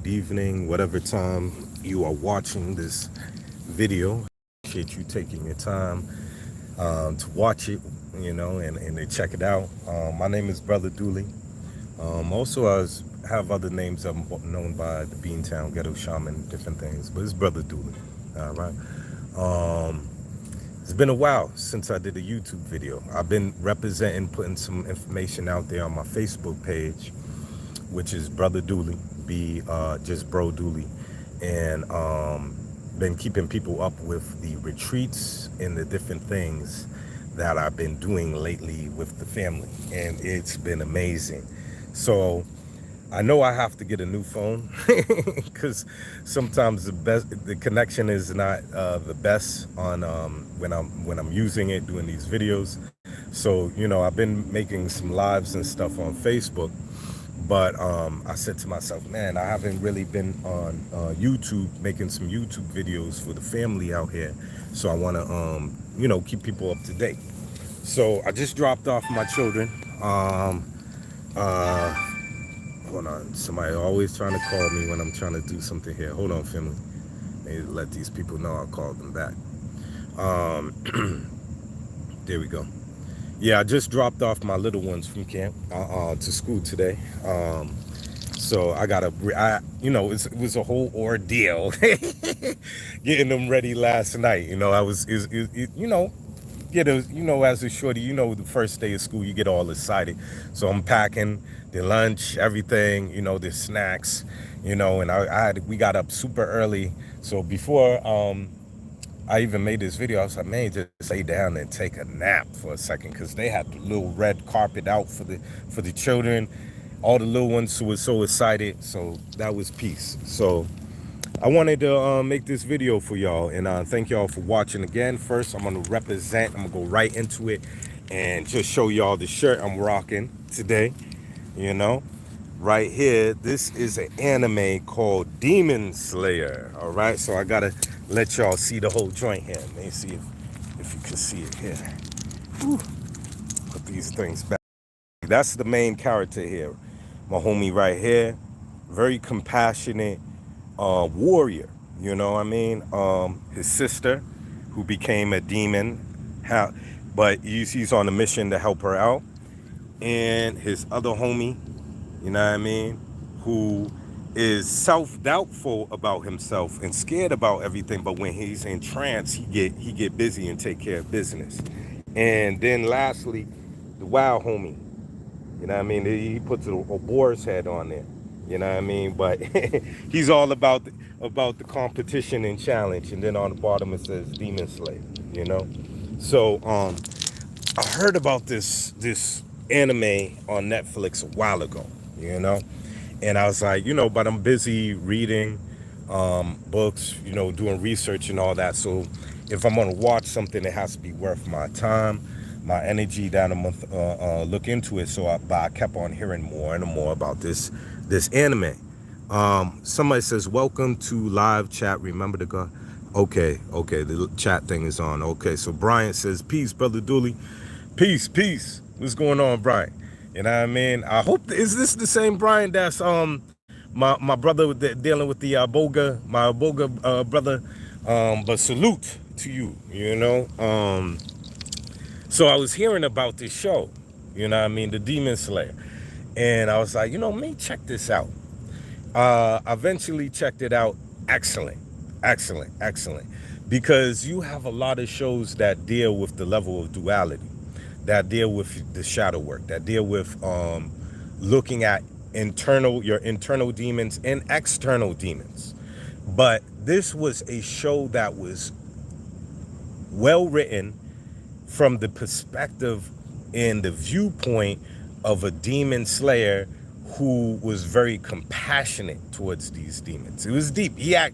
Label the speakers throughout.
Speaker 1: good evening, whatever time you are watching this video. Appreciate you taking your time to watch it, and to check it out. My name is Brother Dooley. Also, have other names. I'm known by the Beantown Ghetto Shaman, different things, but it's Brother Dooley. All right. Um, it's been a while since I did a YouTube video. I've been representing, putting some information out there on my Facebook page, which is Brother Dooley, just Bro Dooley, and been keeping people up with the retreats and the different things that I've been doing lately with the family, and it's been amazing. So I know I have to get a new phone because sometimes the connection is not the best on when I'm using it doing these videos. So I've been making some lives and stuff on Facebook, but I said to myself, man, I haven't really been on YouTube making some YouTube videos for the family out here. So I want to keep people up to date. So I just dropped off my children. Hold on, somebody always trying to call me when I'm trying to do something here. Hold on, family. Maybe let these people know I called them back. There we go. Yeah, I just dropped off my little ones from camp to school today. So it was a whole ordeal getting them ready last night. As a shorty, the first day of school, you get all excited. So I'm packing the lunch, everything, the snacks, and we got up super early. So before I even made this video, I was like, man, just lay down and take a nap for a second, because they had the little red carpet out for the children. All the little ones were so excited. So that was peace. So I wanted to make this video for y'all, and thank y'all for watching again. First, I'm going to represent. I'm going to go right into it and just show y'all the shirt I'm rocking today. Right here, this is an anime called Demon Slayer. All right, so I got to let y'all see the whole joint here. Let me see if you can see it here. Whew. Put these things back. That's the main character here. My homie right here. Very compassionate warrior, his sister, who became a demon, but he's on a mission to help her out, and his other homie, who is self-doubtful about himself and scared about everything, but when he's in trance, he get busy and take care of business. And then lastly, the wild homie, he puts a boar's head on there. But he's all about the competition and challenge. And then on the bottom it says Demon Slayer. So I heard about this anime on Netflix a while ago. And I was like, but I'm busy reading books, doing research and all that. So if I'm gonna watch something, it has to be worth my time, my energy, that I'm gonna look into it. So I kept on hearing more and more about this anime. Somebody says, welcome to live chat. Remember to go. Okay, the chat thing is on. Okay, so Brian says, peace, Brother Dooley. Peace. What's going on, Brian? I hope, is this the same Brian that's my brother dealing with the my Boga brother? But salute to you, So I was hearing about this show, the Demon Slayer. And I was like, let me check this out. I eventually checked it out. Excellent. Because you have a lot of shows that deal with the level of duality, that deal with the shadow work, that deal with looking at your internal demons and external demons. But this was a show that was well written from the perspective and the viewpoint of a demon slayer who was very compassionate towards these demons. It was deep. Let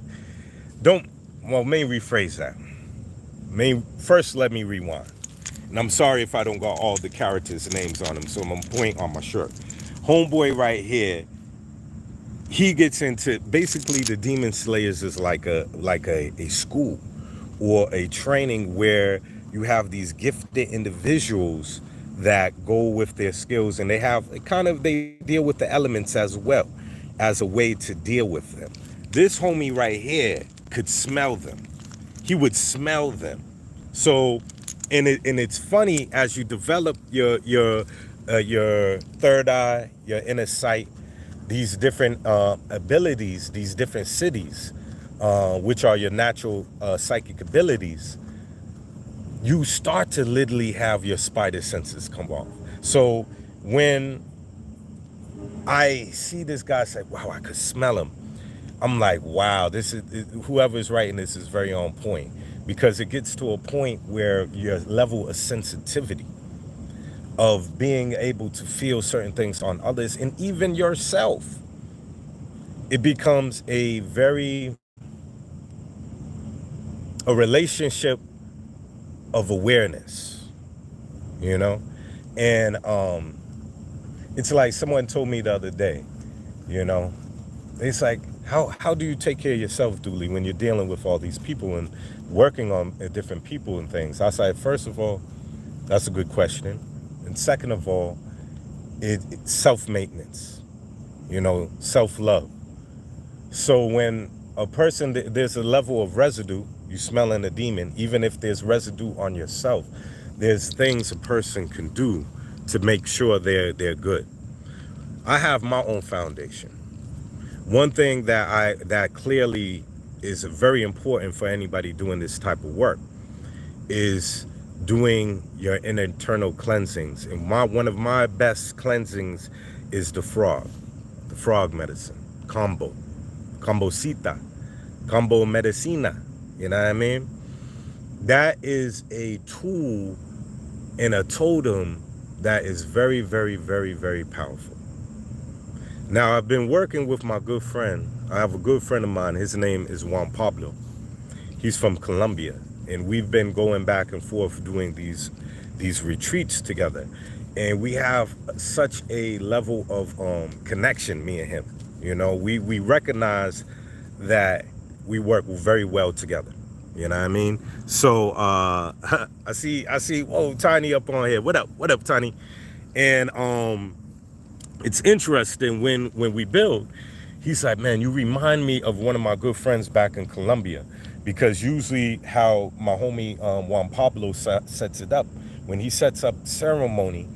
Speaker 1: me rephrase that. First, let me rewind. And I'm sorry if I don't got all the characters' names on them, so I'm going to point on my shirt. Homeboy right here, he gets into, basically the Demon Slayers is like a school or a training where you have these gifted individuals that go with their skills, and they deal with the elements as well. as a way to deal with them. This homie right here could smell them. He would smell them. So, and it's funny as you develop your third eye, your inner sight, these different abilities, these different cities, which are your natural psychic abilities. You start to literally have your spider senses come off. So when I see this guy say, "Wow, I could smell him," I'm like, "Wow, this is whoever's writing this is very on point," because it gets to a point where your level of sensitivity of being able to feel certain things on others and even yourself, it becomes a relationship of awareness, you know? And it's like someone told me the other day, you know, it's like, how do you take care of yourself, Dooley, when you're dealing with all these people and working on different people and things? I said, first of all, that's a good question. And second of all, it's self-maintenance, you know, self-love. So when a person, there's a level of residue, you smelling a demon, even if there's residue on yourself, there's things a person can do to make sure they're good. I have my own foundation. One thing that clearly is very important for anybody doing this type of work is doing your internal cleansings. And one of my best cleansings is the frog medicine, combosita, combo medicina. You know what I mean? That is a tool and a totem that is very, very, very, very powerful. Now, I've been working with my good friend. I have a good friend of mine. His name is Juan Pablo. He's from Colombia. And we've been going back and forth doing these retreats together. And we have such a level of connection, me and him. You know, we recognize that we work very well together. You know what I mean? So I see, whoa, Tiny up on here. What up, Tiny? And it's interesting when we build, he's like, man, you remind me of one of my good friends back in Colombia, because usually how my homie Juan Pablo sets it up, when he sets up ceremony,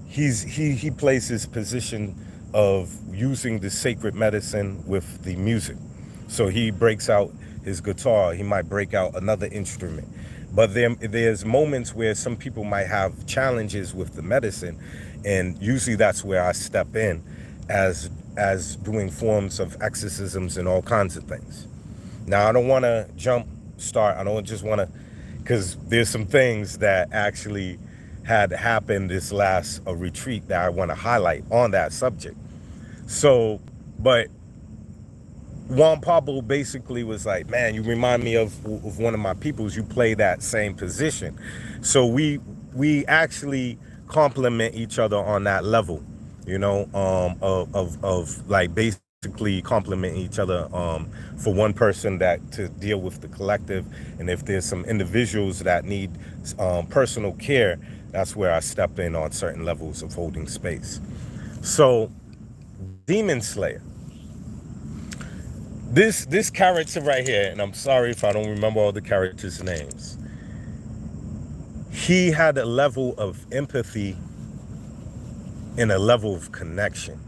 Speaker 1: he plays his position of using the sacred medicine with the music. So he breaks out his guitar, he might break out another instrument. But there's moments where some people might have challenges with the medicine, and usually that's where I step in as doing forms of exorcisms and all kinds of things. Now, I don't want to I don't just want to, because there's some things that actually had happened this last retreat that I want to highlight on that subject. So, but Juan Pablo basically was like, man, you remind me of one of my peoples. You play that same position. So we actually complement each other on that level, you know, of like basically complement each other for one person that to deal with the collective. And if there's some individuals that need personal care, that's where I step in on certain levels of holding space. So Demon Slayer. This character right here, and I'm sorry if I don't remember all the characters' names, he had a level of empathy and a level of connection,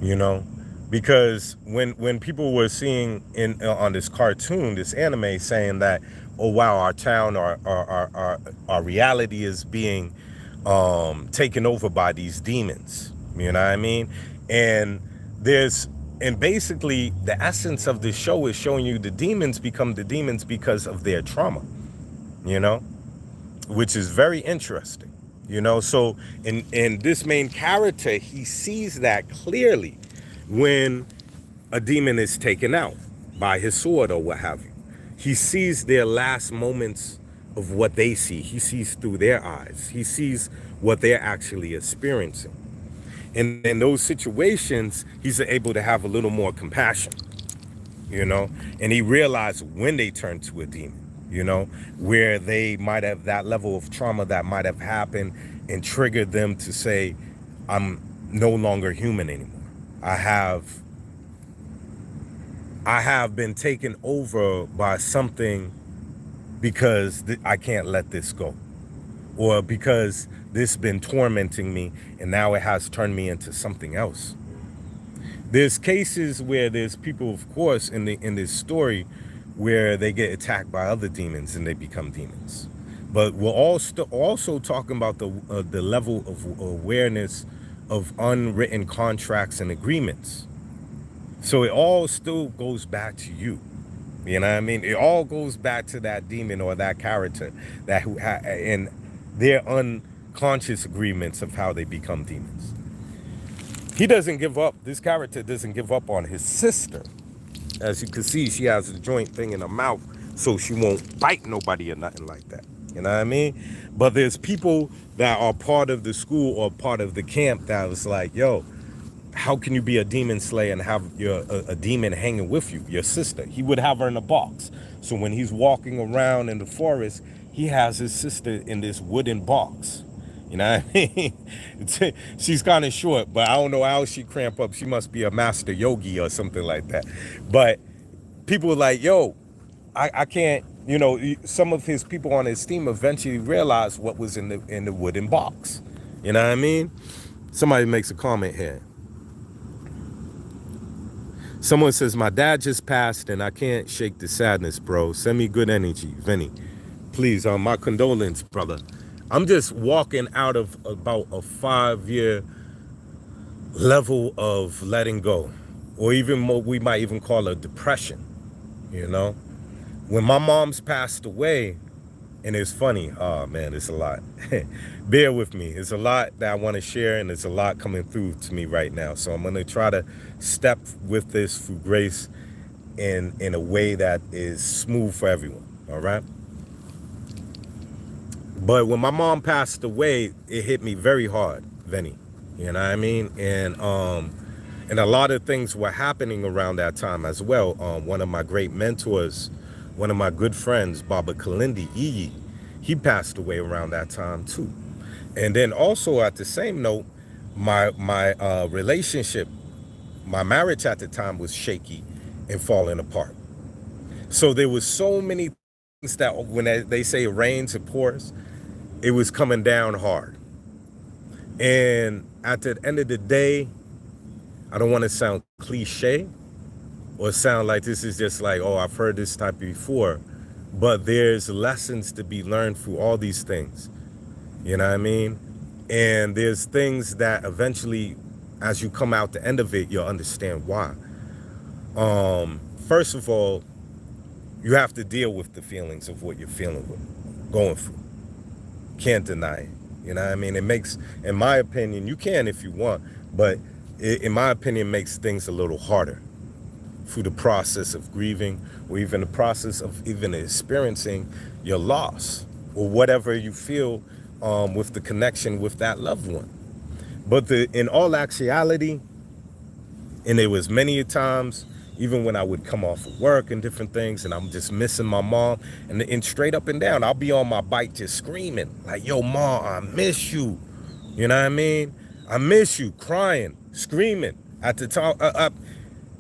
Speaker 1: you know, because when people were seeing on this cartoon, this anime, saying that, oh wow, our town, our reality is being taken over by these demons, you know what I mean? And basically the essence of this show is showing you the demons become the demons because of their trauma, you know, which is very interesting, you know. So in this main character, he sees that clearly when a demon is taken out by his sword or what have you. He sees their last moments of what they see. He sees through their eyes. He sees what they're actually experiencing. And in those situations, he's able to have a little more compassion, you know, and he realized when they turn to a demon, you know, where they might have that level of trauma that might have happened and triggered them to say, I'm no longer human anymore. I have been taken over by something because I can't let this go, or because this has been tormenting me and now it has turned me into something else. There's cases where there's people, of course, in this story where they get attacked by other demons and they become demons. But we're also talking about the level of awareness of unwritten contracts and agreements. So it all still goes back to you. You know what I mean? It all goes back to that demon or that character and their unconscious agreements of how they become demons. He doesn't give up. This character doesn't give up on his sister. As you can see, she has a joint thing in her mouth so she won't bite nobody or nothing like that. You know what I mean? But there's people that are part of the school or part of the camp that was like, yo, how can you be a demon slayer and have a demon hanging with you, your sister? He would have her in a box. So when he's walking around in the forest, he has his sister in this wooden box. You know what I mean? She's kind of short, but I don't know how she cramp up. She must be a master yogi or something like that. But people were like, yo, I can't, you know, some of his people on his team eventually realized what was in the wooden box. You know what I mean? Somebody makes a comment here. Someone says, my dad just passed and I can't shake the sadness, bro. Send me good energy, Vinny. Please, my condolence, brother. I'm just walking out of about a 5-year level of letting go, or even more, we might even call it depression. You know, when my mom's passed away, and it's funny, oh man, it's a lot. Bear with me. It's a lot that I want to share, and it's a lot coming through to me right now. So I'm going to try to step with this through grace in a way that is smooth for everyone. All right. But when my mom passed away, it hit me very hard, Vinny. You know what I mean? And a lot of things were happening around that time as well. One of my great mentors, one of my good friends, Baba Kalindi Iyi, he passed away around that time too. And then also at the same note, my relationship, my marriage at the time was shaky and falling apart. So there was so many things that when they say it rains, it pours, it was coming down hard. And at the end of the day, I don't want to sound cliche or sound like this is just like, oh, I've heard this type before, but there's lessons to be learned through all these things. You know what I mean? And there's things that eventually, as you come out the end of it, you'll understand why. First of all, you have to deal with the feelings of what you're feeling with, going through. Can't deny it. You know what I mean? It makes, in my opinion, you can if you want, but in my opinion, makes things a little harder through the process of grieving, or even the process of even experiencing your loss or whatever you feel with the connection with that loved one. But in all actuality, and it was many times, even when I would come off of work and different things, and I'm just missing my mom, and straight up and down, I'll be on my bike just screaming, like, yo, Mom, I miss you. You know what I mean? I miss you, crying, screaming at the time,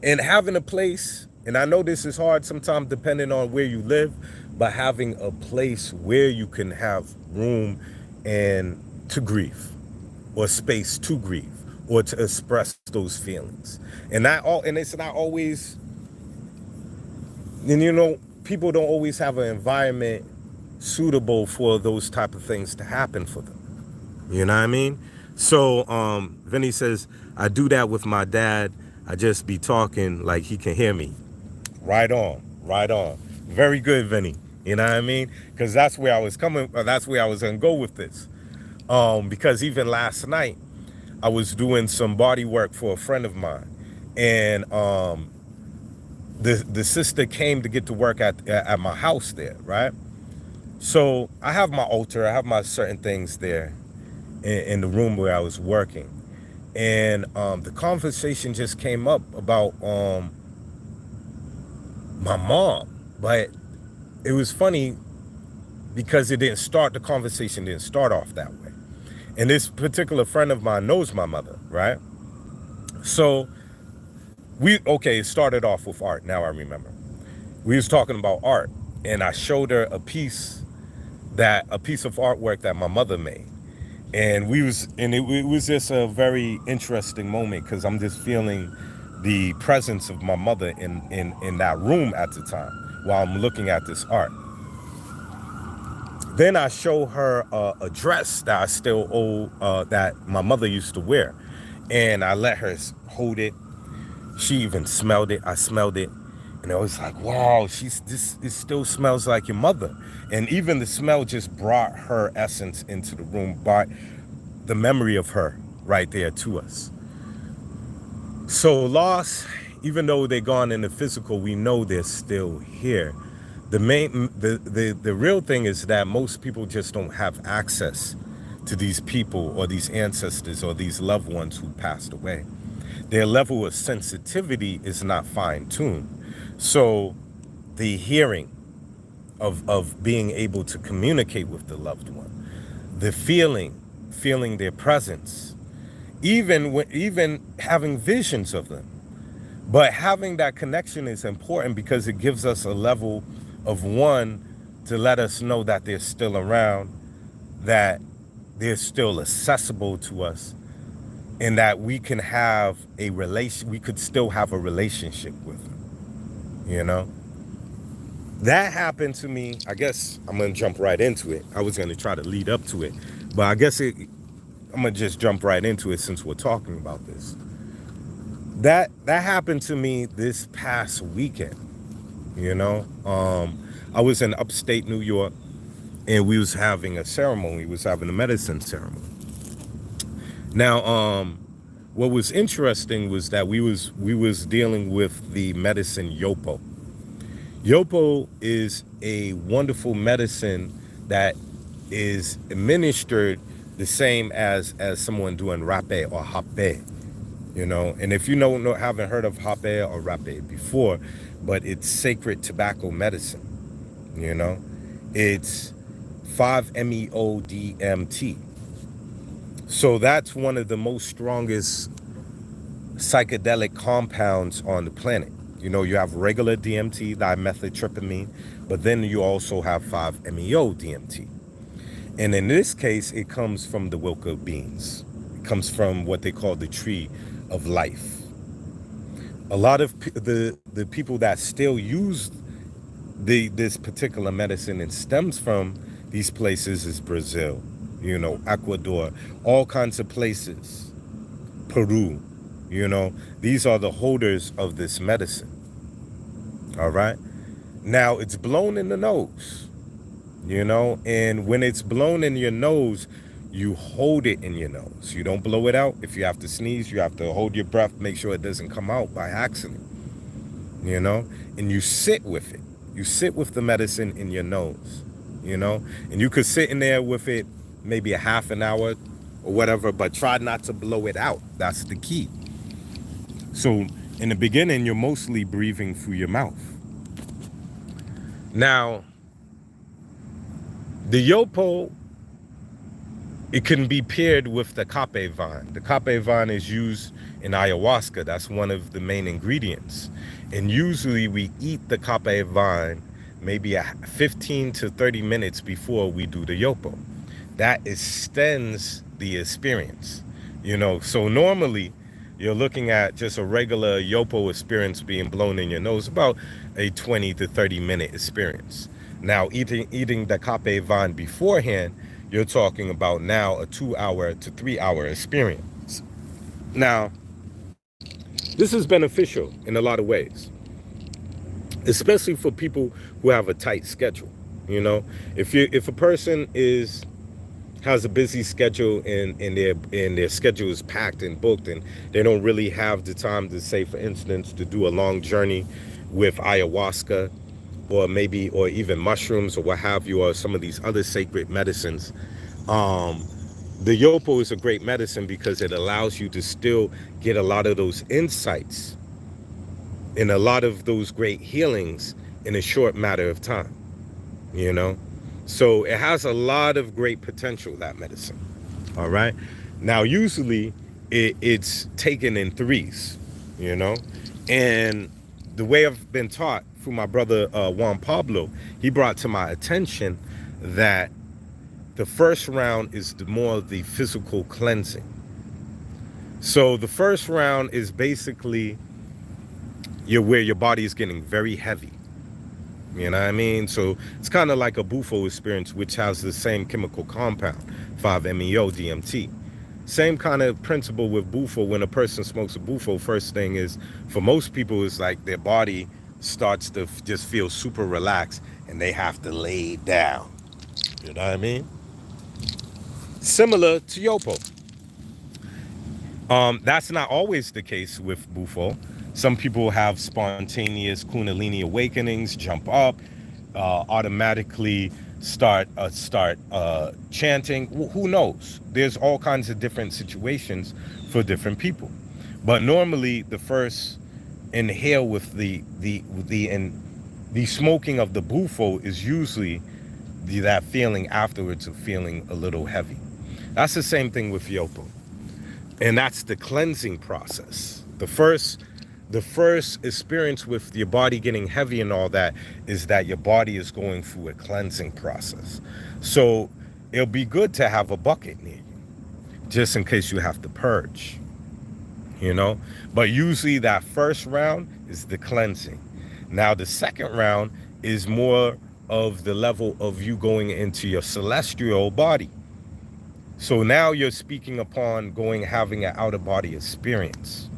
Speaker 1: and having a place, and I know this is hard sometimes depending on where you live, but having a place where you can have room and to grieve, or space to grieve, or to express those feelings. And it's not always, and you know, people don't always have an environment suitable for those type of things to happen for them. You know what I mean? So Vinny says, I do that with my dad. I just be talking like he can hear me. Right on, right on. Very good, Vinny. You know what I mean? Because that's where I was coming, that's where I was gonna go with this. Because even last night, I was doing some body work for a friend of mine, and the sister came to get to work at my house there, right? So I have my altar, I have my certain things there in the room where I was working, and the conversation just came up about my mom, but it was funny because the conversation didn't start off that way. And this particular friend of mine knows my mother, right? So Okay, it started off with art. Now I remember. We was talking about art, and I showed her a piece of artwork that my mother made. And it was just a very interesting moment because I'm just feeling the presence of my mother in that room at the time while I'm looking at this art. Then I show her a dress that I still owe, that my mother used to wear, and I let her hold it. She even smelled it. I smelled it, and I was like, "Wow, it still smells like your mother." And even the smell just brought her essence into the room, brought the memory of her right there to us. So loss, even though they're gone in the physical, we know they're still here. The real thing is that most people just don't have access to these people or these ancestors or these loved ones who passed away. Their level of sensitivity is not fine-tuned. So the hearing of being able to communicate with the loved one, the feeling their presence, even having visions of them. But having that connection is important because it gives us a level of one to let us know that they're still around, that they're still accessible to us, and that we can have we could still have a relationship with them, you know? That happened to me. I guess I'm gonna jump right into it. I was gonna try to lead up to it, but I'm gonna just jump right into it since we're talking about this. That happened to me this past weekend. You know, I was in upstate New York, and we was having a ceremony. We was having a medicine ceremony. Now, what was interesting was that we was dealing with the medicine Yopo. Yopo is a wonderful medicine that is administered the same as someone doing rape or hape. You know, and if you haven't heard of hape or rape before, but it's sacred tobacco medicine. You know, it's 5-MeO-DMT. So that's one of the most strongest psychedelic compounds on the planet. You know, you have regular DMT, dimethyltryptamine, but then you also have 5-MeO-DMT. And in this case, it comes from the wilca beans. It comes from what they call the tree of life. A lot of the people that still use this particular medicine, and stems from these places, is Brazil, you know, Ecuador, all kinds of places, Peru, you know, these are the holders of this medicine. All right. Now it's blown in the nose, you know, and when it's blown in your nose, you hold it in your nose. You don't blow it out. If you have to sneeze, you have to hold your breath, make sure it doesn't come out by accident, you know, and you sit with it. You sit with the medicine in your nose, you know, and you could sit in there with it maybe a half an hour or whatever, but try not to blow it out. That's the key. So in the beginning, you're mostly breathing through your mouth. Now, the Yopo, it can be paired with the cape vine. The cape vine is used in ayahuasca. That's one of the main ingredients. And usually we eat the cape vine maybe 15 to 30 minutes before we do the Yopo. That extends the experience, you know. So normally you're looking at just a regular Yopo experience being blown in your nose, about a 20 to 30 minute experience. Now eating the cape vine beforehand, you're talking about now a 2 hour to 3 hour experience. Now, this is beneficial in a lot of ways, especially for people who have a tight schedule. You know, if a person has a busy schedule, and their schedule is packed and booked, and they don't really have the time to, say, for instance, to do a long journey with ayahuasca, or even mushrooms or what have you, or some of these other sacred medicines, the Yopo is a great medicine because it allows you to still get a lot of those insights and a lot of those great healings in a short matter of time, you know. So it has a lot of great potential, that medicine. All right. Now, usually it's taken in threes, you know. And the way I've been taught through my brother Juan Pablo, he brought to my attention that the first round is more of the physical cleansing. So the first round is basically where your body is getting very heavy. You know what I mean? So it's kind of like a bufo experience, which has the same chemical compound, 5-MeO DMT. Same kind of principle with bufo. When a person smokes a bufo, first thing is, for most people, is like their body starts to just feel super relaxed and they have to lay down. You know what I mean? Similar to Yopo. That's not always the case with bufo. Some people have spontaneous kundalini awakenings, jump up, automatically start chanting. Who knows? There's all kinds of different situations for different people. But normally, the first inhale with the smoking of the bufo is usually that feeling afterwards of feeling a little heavy. That's the same thing with Yopo. And that's the cleansing process. The first experience with your body getting heavy and all that is that your body is going through a cleansing process. So it'll be good to have a bucket near you, just in case you have to purge, you know? But usually that first round is the cleansing. Now the second round is more of the level of you going into your celestial body. So now you're speaking upon having an out-of-body experience.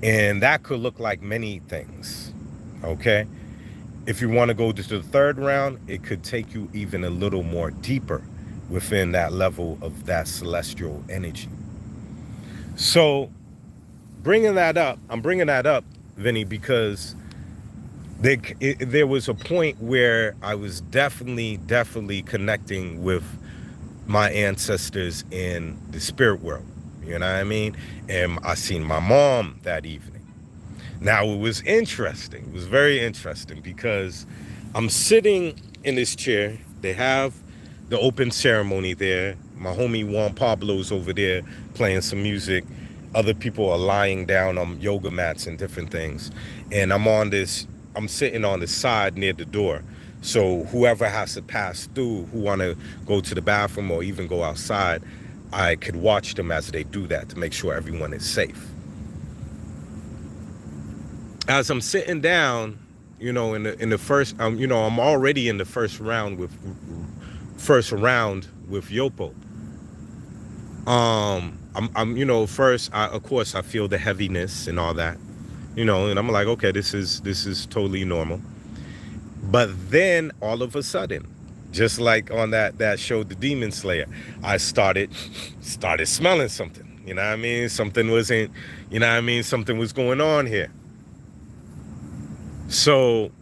Speaker 1: And that could look like many things, okay? If you want to go to the third round, it could take you even a little more deeper within that level of that celestial energy. So I'm bringing that up, Vinny, because there was a point where I was definitely connecting with my ancestors in the spirit world. You know what I mean? And I seen my mom that evening. Now, it was interesting. It was very interesting because I'm sitting in this chair. They have the open ceremony there. My homie Juan Pablo's over there playing some music. Other people are lying down on yoga mats and different things. And I'm sitting on the side near the door. So whoever has to pass through, who want to go to the bathroom or even go outside, I could watch them as they do that to make sure everyone is safe. As I'm sitting down, in the first, I'm already in the first round with Yopo. First, of course, I feel the heaviness and all that, and I'm like, okay, this is totally normal. But then all of a sudden, just like on that show, The Demon Slayer, I started smelling something. You know what I mean? Something wasn't, something was going on here. So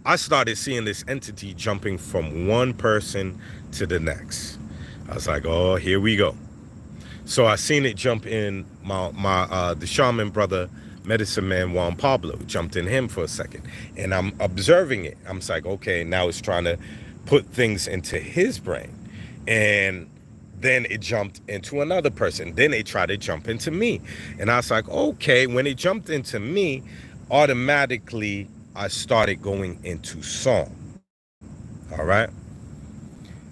Speaker 1: I started seeing this entity jumping from one person to the next. I was like, oh, here we go. So I seen it jump in the shaman brother, medicine man Juan Pablo, jumped in him for a second. And I'm observing it. I'm like, okay, now it's trying to put things into his brain. And then it jumped into another person. Then they tried to jump into me. And I was like, okay, when it jumped into me, automatically I started going into song. All right.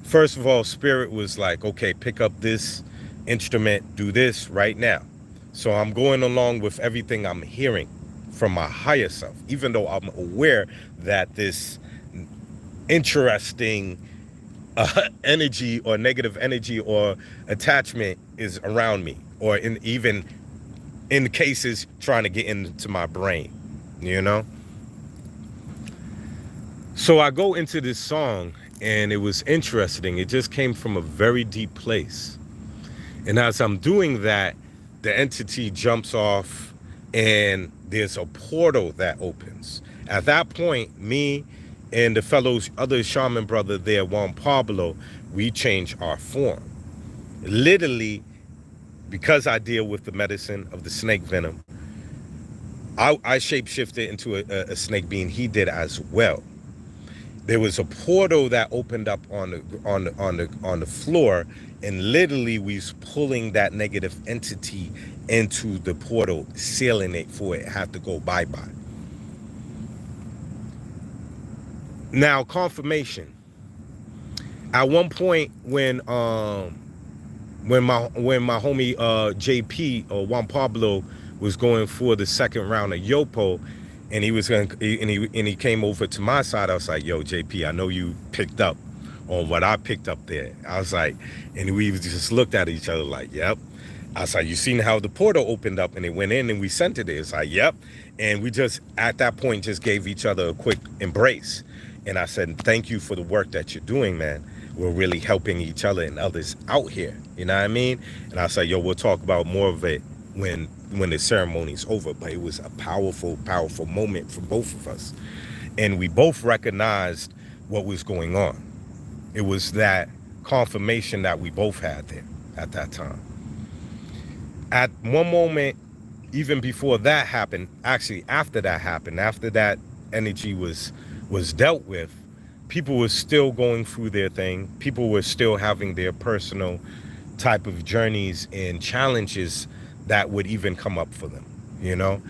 Speaker 1: First of all, spirit was like, okay, pick up this instrument, do this right now. So I'm going along with everything I'm hearing from my higher self, even though I'm aware that this interesting energy or negative energy or attachment is around me, or even in cases trying to get into my brain, So I go into this song and it was interesting. It just came from a very deep place. And as I'm doing that, the entity jumps off and there's a portal that opens. At that point, me and the other shaman brother there, Juan Pablo, we change our form. Literally, because I deal with the medicine of the snake venom, I shapeshifted into a snake being. He did as well. there was a portal that opened up on the floor, and literally we was pulling that negative entity into the portal, sealing it for it had to go bye-bye. Now, confirmation. At one point when my homie JP or Juan Pablo was going for the second round of Yopo, and he came over to my side, I was like, yo, JP, I know you picked up on what I picked up there. I was like, and we just looked at each other like, yep. I was like, you seen how the portal opened up and it went in and we sent it there? It's like, yep. And we just, at that point, just gave each other a quick embrace. And I said, thank you for the work that you're doing, man. We're really helping each other and others out here. You know what I mean? And I said, yo, we'll talk about more of it when the ceremony's over. But it was a powerful, powerful moment for both of us. And we both recognized what was going on. It was that confirmation that we both had there at that time. At one moment, even before that happened, actually after that happened, after that energy was dealt with, people were still going through their thing. People were still having their personal type of journeys and challenges that would even come up for them, you know?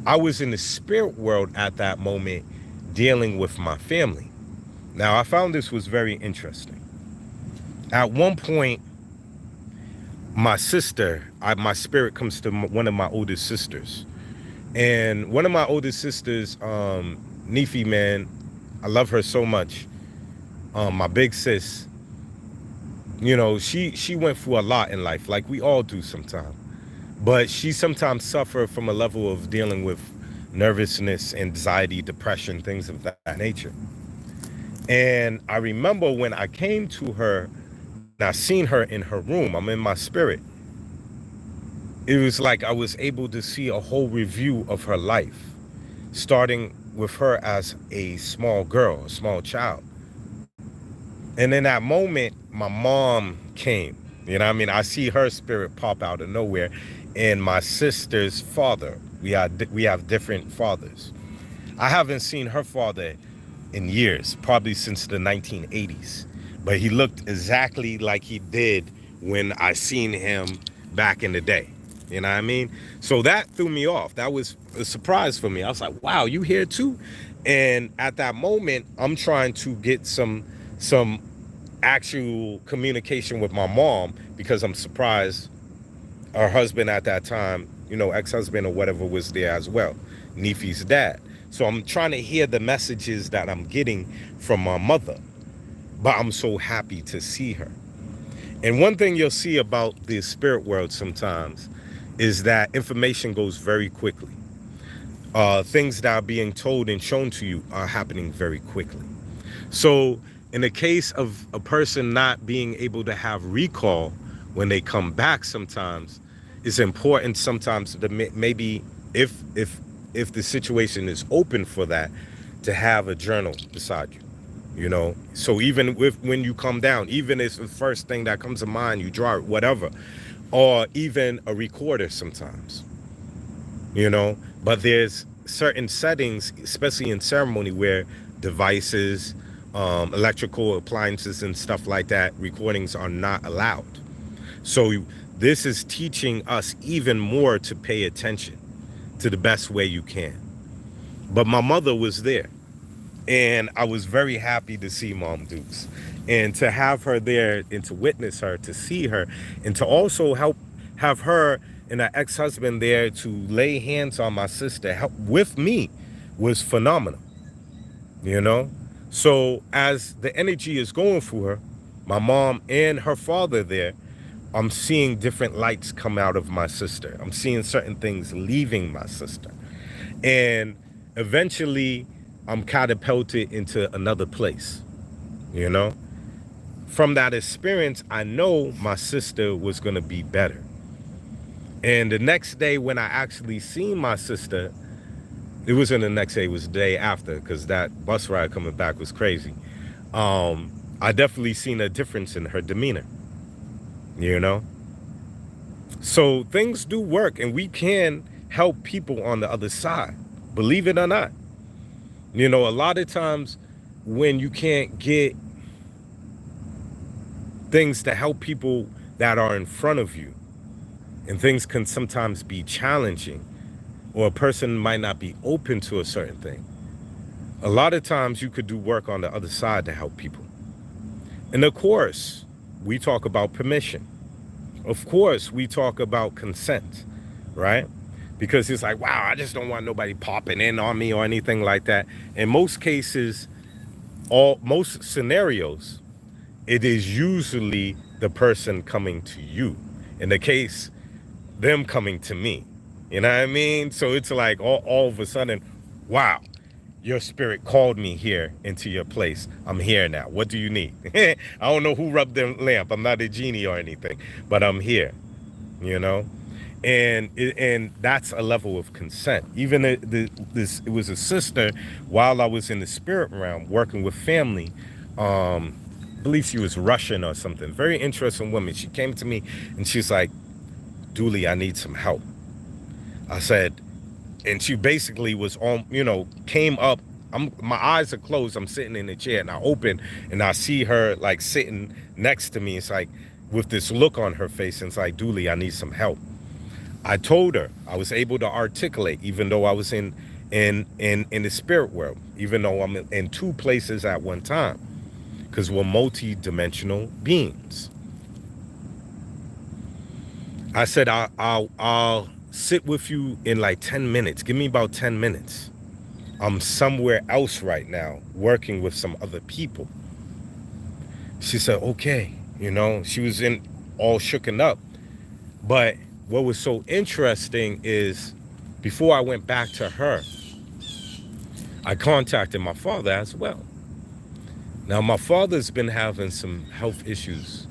Speaker 1: I was in the spirit world at that moment dealing with my family. Now, I found this was very interesting. At one point, my sister, my spirit comes to one of my oldest sisters. And one of my oldest sisters, Nefi, man, I love her so much. My big sis, you know, she went through a lot in life, like we all do sometimes. But she sometimes suffered from a level of dealing with nervousness, anxiety, depression, things of that nature. And I remember when I came to her, and I seen her in her room, I'm in my spirit. It was like I was able to see a whole review of her life, starting with her as a small girl, a small child. And in that moment, my mom came. You know what I mean? I see her spirit pop out of nowhere. And my sister's father, we have different fathers. I haven't seen her father in years, probably since the 1980s. But he looked exactly like he did when I seen him back in the day. You know what I mean? So that threw me off. That was a surprise for me. I was like, wow, you here too? And at that moment, I'm trying to get some actual communication with my mom because I'm surprised her husband at that time, you know, ex-husband or whatever, was there as well, Nefi's dad. So I'm trying to hear the messages that I'm getting from my mother, but I'm so happy to see her. And one thing you'll see about the spirit world sometimes is that information goes very quickly. Things that are being told and shown to you are happening very quickly. So in the case of a person not being able to have recall when they come back, sometimes it's important sometimes to maybe if the situation is open for that, to have a journal beside you, you know? So even when you come down, even if the first thing that comes to mind, you draw it, whatever, or even a recorder sometimes, you know? But there's certain settings, especially in ceremony, where devices, electrical appliances and stuff like that, recordings are not allowed. So this is teaching us even more to pay attention to the best way you can. But my mother was there, and I was very happy to see Mom Dukes, and to have her there, and to witness her, to see her, and to also have her and her ex-husband there to lay hands on my sister, help with me, was phenomenal, you know? So as the energy is going through her, my mom and her father there, I'm seeing different lights come out of my sister. I'm seeing certain things leaving my sister. And eventually I'm catapulted into another place, you know? From that experience, I know my sister was gonna be better. And the next day when I actually seen my sister, it wasn't the next day, it was the day after, because that bus ride coming back was crazy. I definitely seen a difference in her demeanor, you know? So things do work, and we can help people on the other side, believe it or not. You know, a lot of times when you can't get things to help people that are in front of you, and things can sometimes be challenging, or a person might not be open to a certain thing, a lot of times you could do work on the other side to help people. And of course, we talk about permission. Of course, we talk about consent, right? Because it's like, wow, I just don't want nobody popping in on me or anything like that. In most cases, most scenarios, it is usually the person coming to you. In the case, them coming to me. You know what I mean? So it's like all of a sudden, wow, your spirit called me here into your place. I'm here now. What do you need? I don't know who rubbed the lamp. I'm not a genie or anything, but I'm here, you know? And that's a level of consent. Even it was a sister while I was in the spirit realm working with family. I believe she was Russian or something. Very interesting woman. She came to me and she's like, Dooley, I need some help. I said, and she basically was on, came up. My eyes are closed. I'm sitting in the chair and I open and I see her like sitting next to me. It's like with this look on her face. And it's like, Dooley, I need some help. I told her I was able to articulate, even though I was in the spirit world, even though I'm in two places at one time, because we're multi-dimensional beings. I said, I'll sit with you in like 10 minutes. Give me about 10 minutes. I'm somewhere else right now working with some other people. She said, okay. She was all shooken up. But what was so interesting is before I went back to her, I contacted my father as well. Now, my father's been having some health issues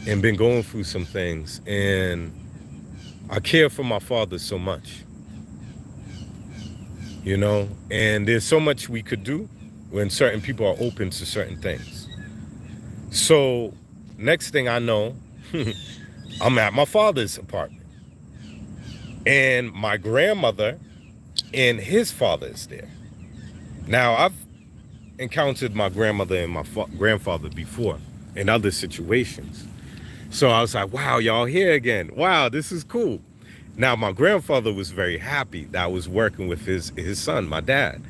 Speaker 1: and been going through some things. And I care for my father so much, and there's so much we could do when certain people are open to certain things. So next thing I know, I'm at my father's apartment and my grandmother and his father is there. Now, I've encountered my grandmother and my grandfather before in other situations. So I was like, wow, y'all here again. Wow, this is cool. Now, my grandfather was very happy that I was working with his son, my dad.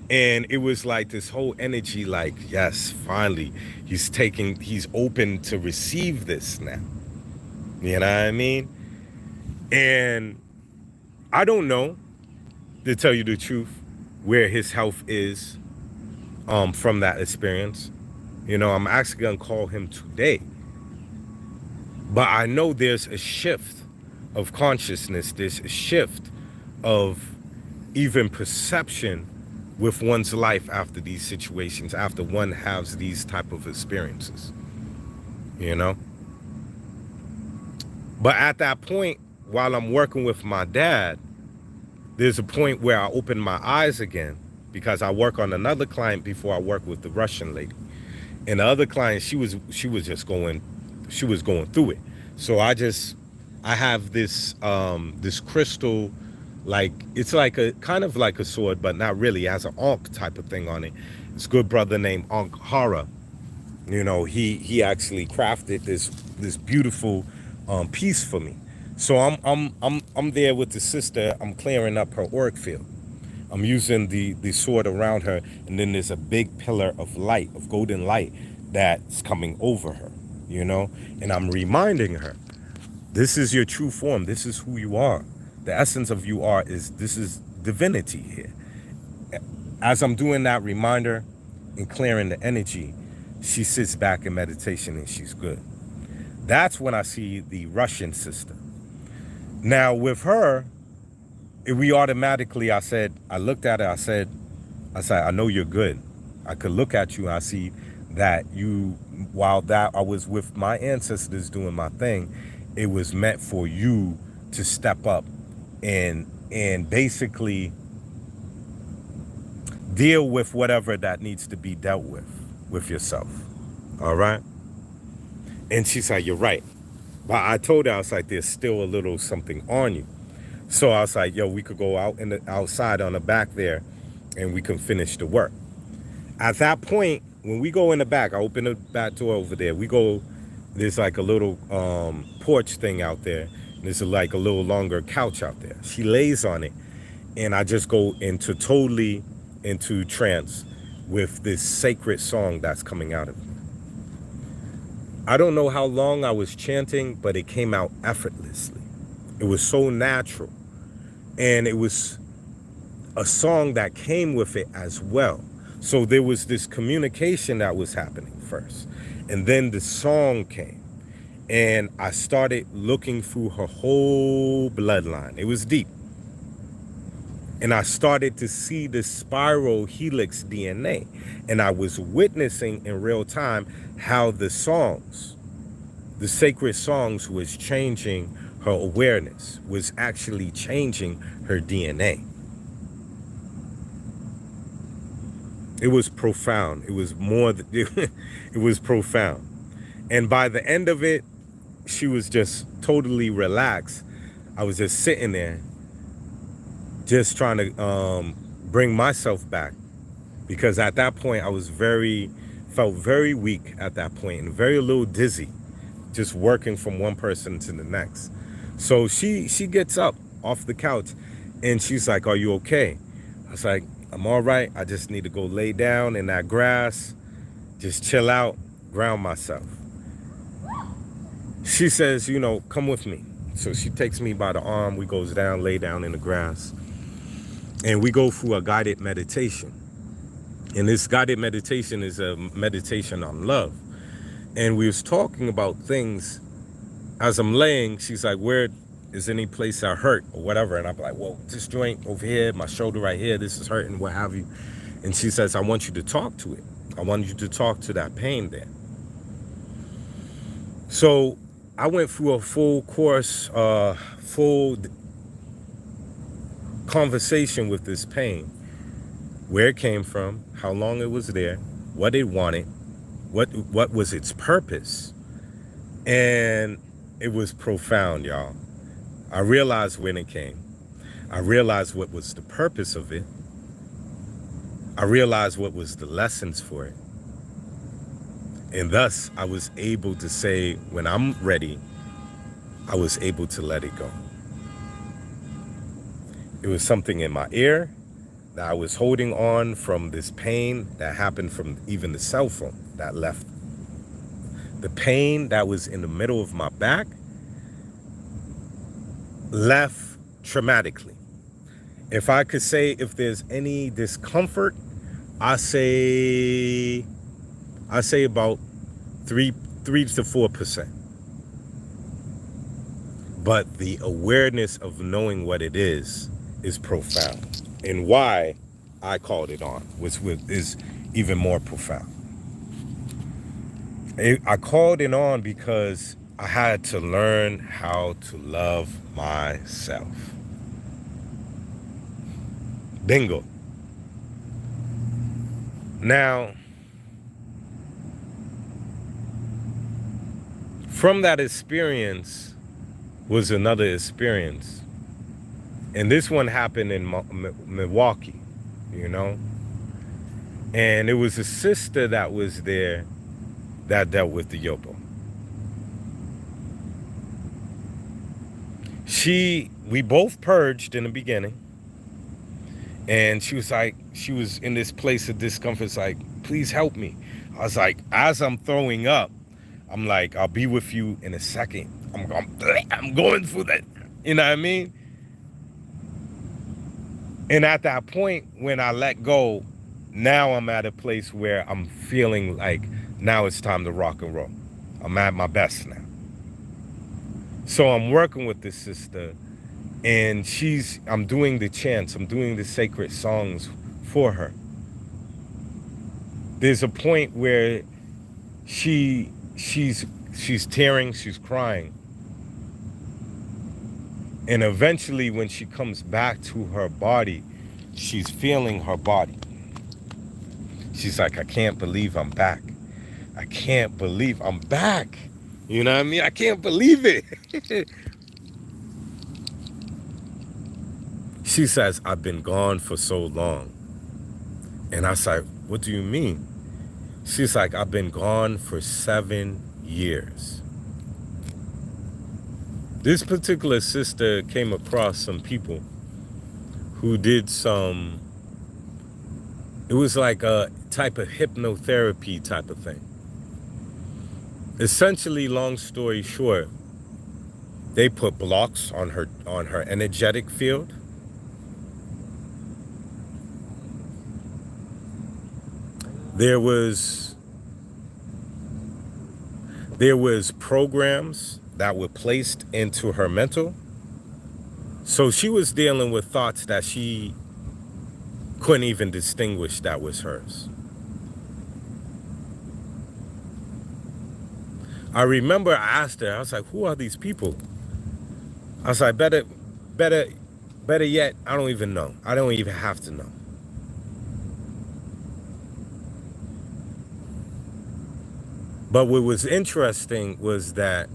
Speaker 1: And it was like this whole energy, like, yes, finally, he's open to receive this now. You know what I mean? And I don't know, to tell you the truth, where his health is from that experience. I'm actually going to call him today. But I know there's a shift of consciousness. There's a shift of even perception with one's life after these situations, after one has these type of experiences, But at that point, while I'm working with my dad, there's a point where I open my eyes again, because I work on another client before I work with the Russian lady. And the other client, she was going through it. So I have this this crystal, like it's like a kind of like a sword, but not really. It has an Ankh type of thing on it. This good brother named Ankh Hara, he actually crafted this beautiful piece for me. So I'm there with the sister. I'm clearing up her auric field. I'm using the sword around her, and then there's a big pillar of light, of golden light, that's coming over her, and I'm reminding her, this is your true form. This is who you are. The essence of you are this is divinity here. As I'm doing that reminder and clearing the energy, she sits back in meditation and she's good. That's when I see the Russian sister. Now with her, we automatically, I looked at her, I said, I know you're good. I could look at you, I see that while I was with my ancestors doing my thing, it was meant for you to step up and basically deal with whatever that needs to be dealt with yourself. All right? And she said, you're right. But I told her, I was like, there's still a little something on you. So I was like, yo, we could go outside on the back there and we can finish the work. At that point, when we go in the back, I open the back door over there. There's like a little porch thing out there. There's like a little longer couch out there. She lays on it, and I just go totally into trance with this sacred song that's coming out of me. I don't know how long I was chanting, but it came out effortlessly. It was so natural. And it was a song that came with it as well. So there was this communication that was happening first. And then the song came. And I started looking through her whole bloodline. It was deep. And I started to see the spiral helix DNA. And I was witnessing in real time how the sacred songs was changing her awareness, was actually changing her DNA. It was profound. It was it was profound. And by the end of it, she was just totally relaxed. I was just sitting there, just trying to bring myself back. Because at that point, felt very weak at that point and very a little dizzy, just working from one person to the next. So she gets up off the couch and she's like, "Are you okay?" I was like, "I'm all right. I just need to go lay down in that grass, just chill out, ground myself." She says, "Come with me." So she takes me by the arm. We goes down, lay down in the grass, and we go through a guided meditation. And this guided meditation is a meditation on love. And we was talking about things. As I'm laying, she's like, "Where is any place I hurt or whatever?" And I'm like, "Well, this joint over here, my shoulder right here, this is hurting, what have you." And she says, "I want you to talk to it. I want you to talk to that pain there." So I went through a full conversation with this pain, where it came from, how long it was there, what it wanted, what was its purpose. And it was profound, y'all. I realized when it came. I realized what was the purpose of it. I realized what was the lessons for it. And thus, I was able to say, when I'm ready, I was able to let it go. It was something in my ear that I was holding on from this pain that happened from even the cell phone that left. The pain that was in the middle of my back left traumatically. If I could say if there's any discomfort, I say about 3 to 4%. But the awareness of knowing what it is profound. And why I called it on, which is even more profound. I called it on because I had to learn how to love myself. Bingo. Now, from that experience was another experience. And this one happened in Milwaukee, And it was a sister that was there that dealt with the Yopo. We both purged in the beginning. And she was in this place of discomfort. It's like, "Please help me." I was like, as I'm throwing up, I'm like, "I'll be with you in a second. I'm going through that." You know what I mean? And at that point, when I let go, now I'm at a place where I'm feeling like now it's time to rock and roll. I'm at my best now. So I'm working with this sister, and I'm doing the chants, I'm doing the sacred songs for her. There's a point where she's tearing, she's crying. And eventually when she comes back to her body, she's feeling her body. She's like, "I can't believe I'm back. I can't believe I'm back." You know what I mean? I can't believe it. She says, "I've been gone for so long." And I was like, What do you mean? She's like, I've been gone for 7 years. This particular sister came across some people who did some, it was like a type of hypnotherapy type of thing. Essentially, long story short, they put blocks on her energetic field. There was programs that were placed into her mental. So she was dealing with thoughts that she couldn't even distinguish that was hers. I remember I asked her, I was like, who are these people? I was like, better yet, I don't even know. I don't even have to know. But what was interesting was that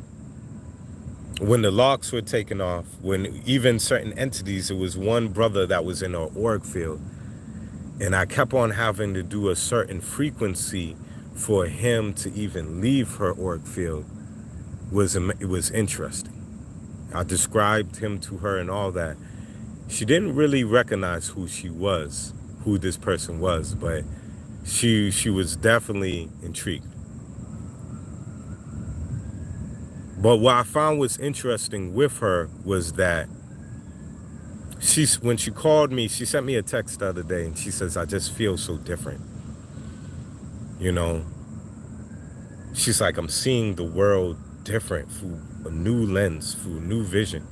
Speaker 1: when the locks were taken off, when even certain entities, it was one brother that was in our org field, and I kept on having to do a certain frequency for him to even leave her org field. It was interesting. I described him to her and all that. She didn't really recognize who this person was, but she was definitely intrigued. But what I found was interesting with her was that when she called me, she sent me a text the other day and she says, I just feel so different. You know, she's like, I'm seeing the world different through a new lens, through a new vision.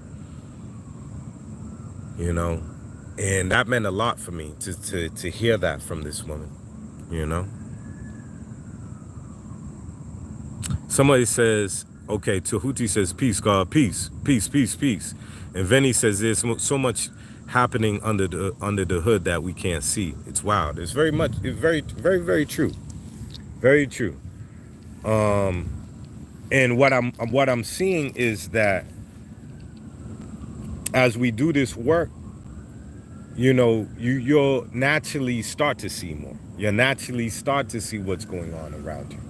Speaker 1: You know, and that meant a lot for me to hear that from this woman, you know. Somebody says, okay, Tahuti says, peace, God, peace, peace, peace, peace. And Vinny says there's so much happening under the hood that we can't see. It's wild. It's very, very true. Very true. And what I'm seeing is that as we do this work, you know, you'll naturally start to see more. You'll naturally start to see what's going on around you.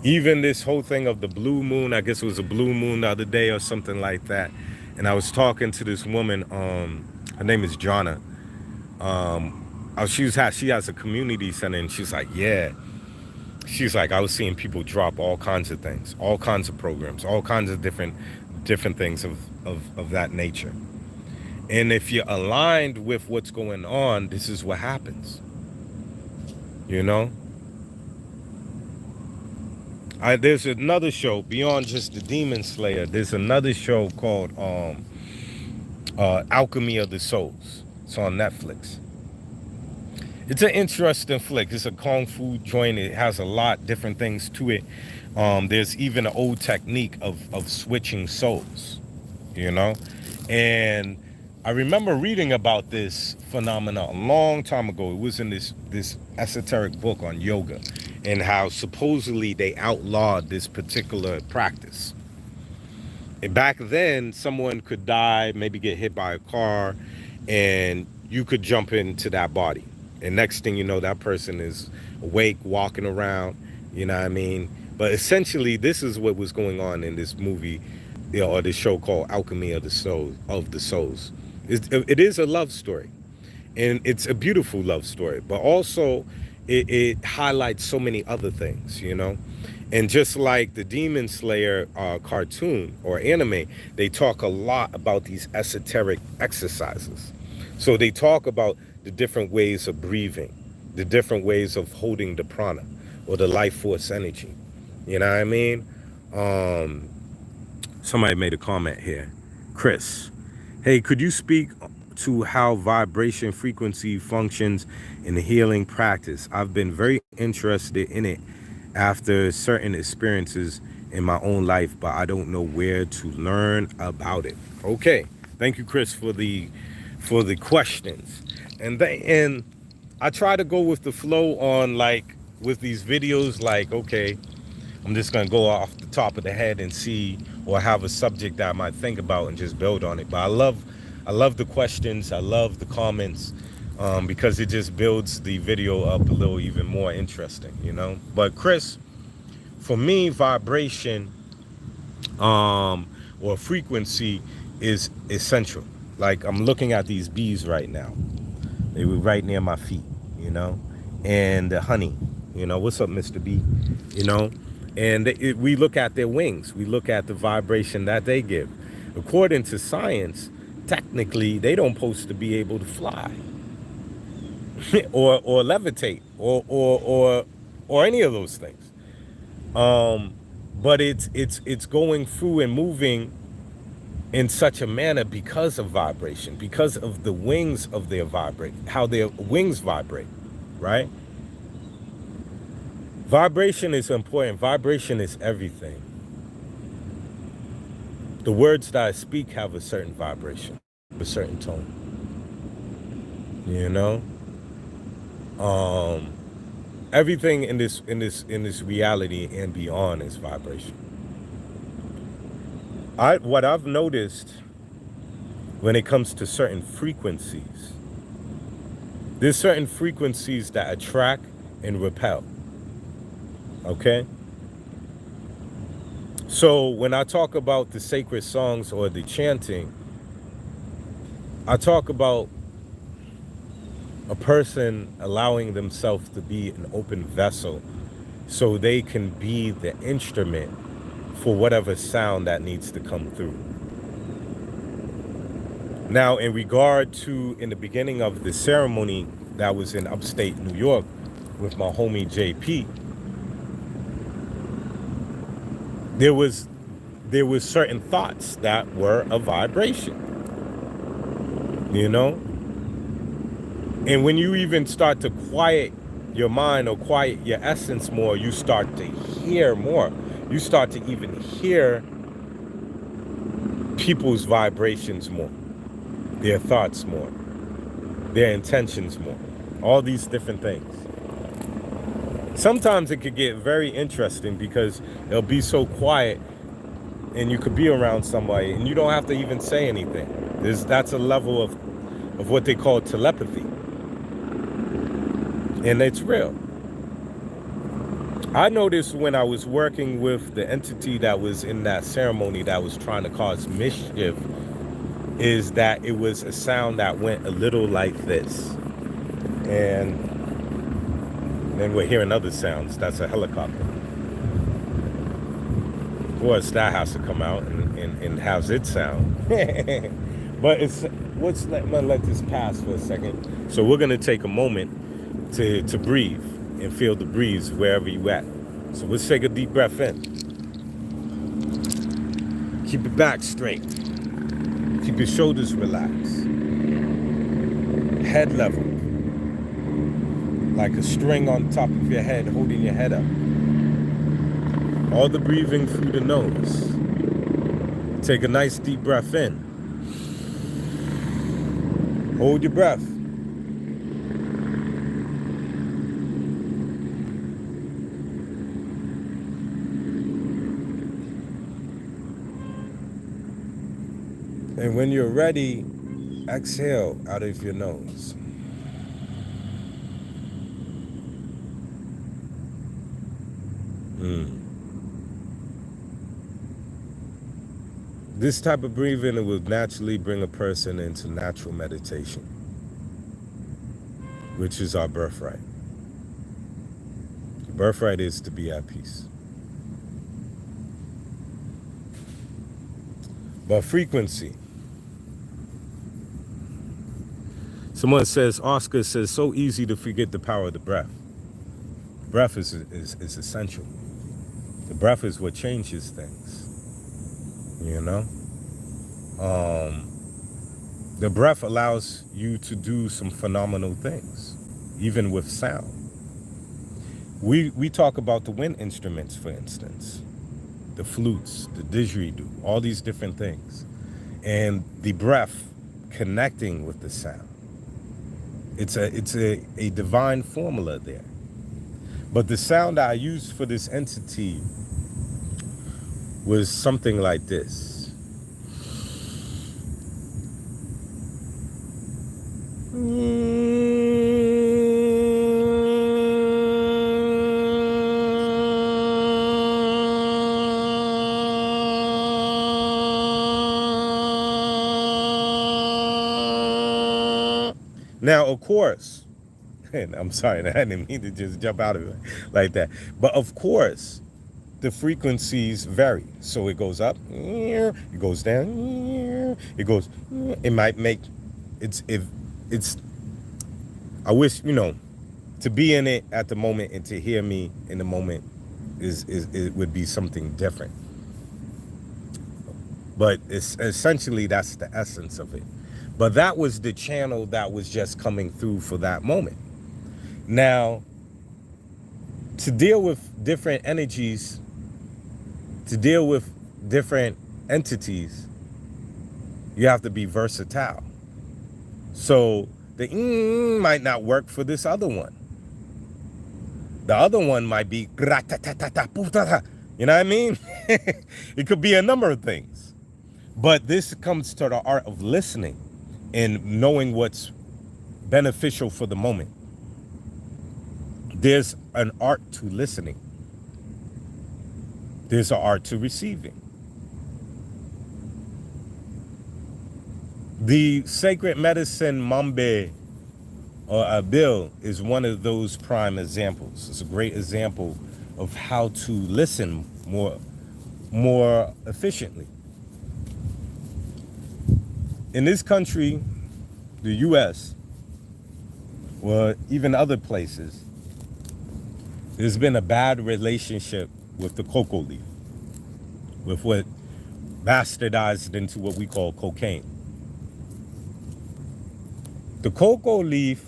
Speaker 1: Even this whole thing of the blue moon, I guess it was a blue moon the other day or something like that. And I was talking to this woman, her name is Jonna. She has a community center, and she's like, yeah. She's like, I was seeing people drop all kinds of things, all kinds of programs, all kinds of different things of that nature. And if you're aligned with what's going on, this is what happens. You know? There's another show beyond just the Demon Slayer. There's another show called Alchemy of the Souls. It's on Netflix. It's an interesting flick. It's a kung fu joint. It has a lot different things to it. There's even an old technique of switching souls, you know? And I remember reading about this phenomena a long time ago. It was in this esoteric book on yoga, and how supposedly they outlawed this particular practice. And back then, someone could die, maybe get hit by a car, and you could jump into that body. And next thing you know, that person is awake, walking around, you know what I mean? But essentially, this is what was going on in this movie, you know, or this show called Alchemy of the Souls. It is a love story, and it's a beautiful love story, but also it highlights so many other things, you know? And just like the Demon Slayer cartoon or anime, they talk a lot about these esoteric exercises. So they talk about the different ways of breathing, the different ways of holding the prana or the life force energy. You know what I mean? Somebody made a comment here. Chris, hey, could you speak to how vibration frequency functions in the healing practice? I've been very interested in it after certain experiences in my own life, but I don't know where to learn about it. Okay, thank you, Chris, for the questions. And I try to go with the flow on, like, with these videos, like, okay, I'm just gonna go off the top of the head and see, or have a subject that I might think about and just build on it. But I love the questions. I love the comments. because it just builds the video up a little even more interesting, you know. But Chris, for me, vibration or frequency is essential. Like I'm looking at these bees right now. They were right near my feet, you know, and the honey, you know, what's up, Mr. B, you know, and we look at their wings. We look at the vibration that they give. According to science, technically, they don't supposed to be able to fly or levitate or any of those things. But it's going through and moving in such a manner because of vibration, because of the wings of their vibrate, how their wings vibrate, right? Vibration is important. Vibration is everything. The words that I speak have a certain vibration, a certain tone, you know. Everything in this reality and beyond is vibration. What I've noticed when it comes to certain frequencies, there's certain frequencies that attract and repel. Okay? So when I talk about the sacred songs or the chanting, I talk about a person allowing themselves to be an open vessel so they can be the instrument for whatever sound that needs to come through. Now, in regard to in the beginning of the ceremony that was in upstate New York with my homie JP, there was certain thoughts that were a vibration, you know? And when you even start to quiet your mind or quiet your essence more, you start to hear more. You start to even hear people's vibrations more, their thoughts more, their intentions more, all these different things. Sometimes it could get very interesting because it'll be so quiet and you could be around somebody and you don't have to even say anything. That's a level of what they call telepathy. And it's real. I noticed when I was working with the entity that was in that ceremony that was trying to cause mischief is that it was a sound that went a little like this. And then we're hearing other sounds. That's a helicopter. Of course, that has to come out and how's it sound? But I'm gonna let this pass for a second. So we're gonna take a moment to breathe and feel the breeze wherever you at. So let's take a deep breath in. Keep your back straight. Keep your shoulders relaxed. Head level. Like a string on top of your head, holding your head up. All the breathing through the nose. Take a nice deep breath in. Hold your breath. And when you're ready, exhale out of your nose. This type of breathing, it will naturally bring a person into natural meditation, which is our birthright. The birthright is to be at peace. But frequency. Someone says, Oscar says, so easy to forget the power of the breath. Breath is essential. The breath is what changes things. You know? The breath allows you to do some phenomenal things, even with sound. We talk about the wind instruments, for instance. The flutes, the didgeridoo, all these different things. And the breath connecting with the sound. It's a divine formula there. But the sound I used for this entity was something like this. Now, of course, and I'm sorry, I didn't mean to just jump out of it like that. But of course, the frequencies vary. So it goes up, it goes down, it goes, it might make, it's, I wish, to be in it at the moment and to hear me in the moment it would be something different. But it's essentially, that's the essence of it. But that was the channel that was just coming through for that moment. Now, to deal with different energies, to deal with different entities, you have to be versatile. So the might not work for this other one. The other one might be, you know what I mean? It could be a number of things. But this comes to the art of listening and knowing what's beneficial for the moment. There's an art to listening. There's an art to receiving. The sacred medicine Mambe or Abil is one of those prime examples. It's a great example of how to listen more efficiently. In this country, the US, or even other places, there's been a bad relationship with the cocoa leaf, with what bastardized into what we call cocaine. The cocoa leaf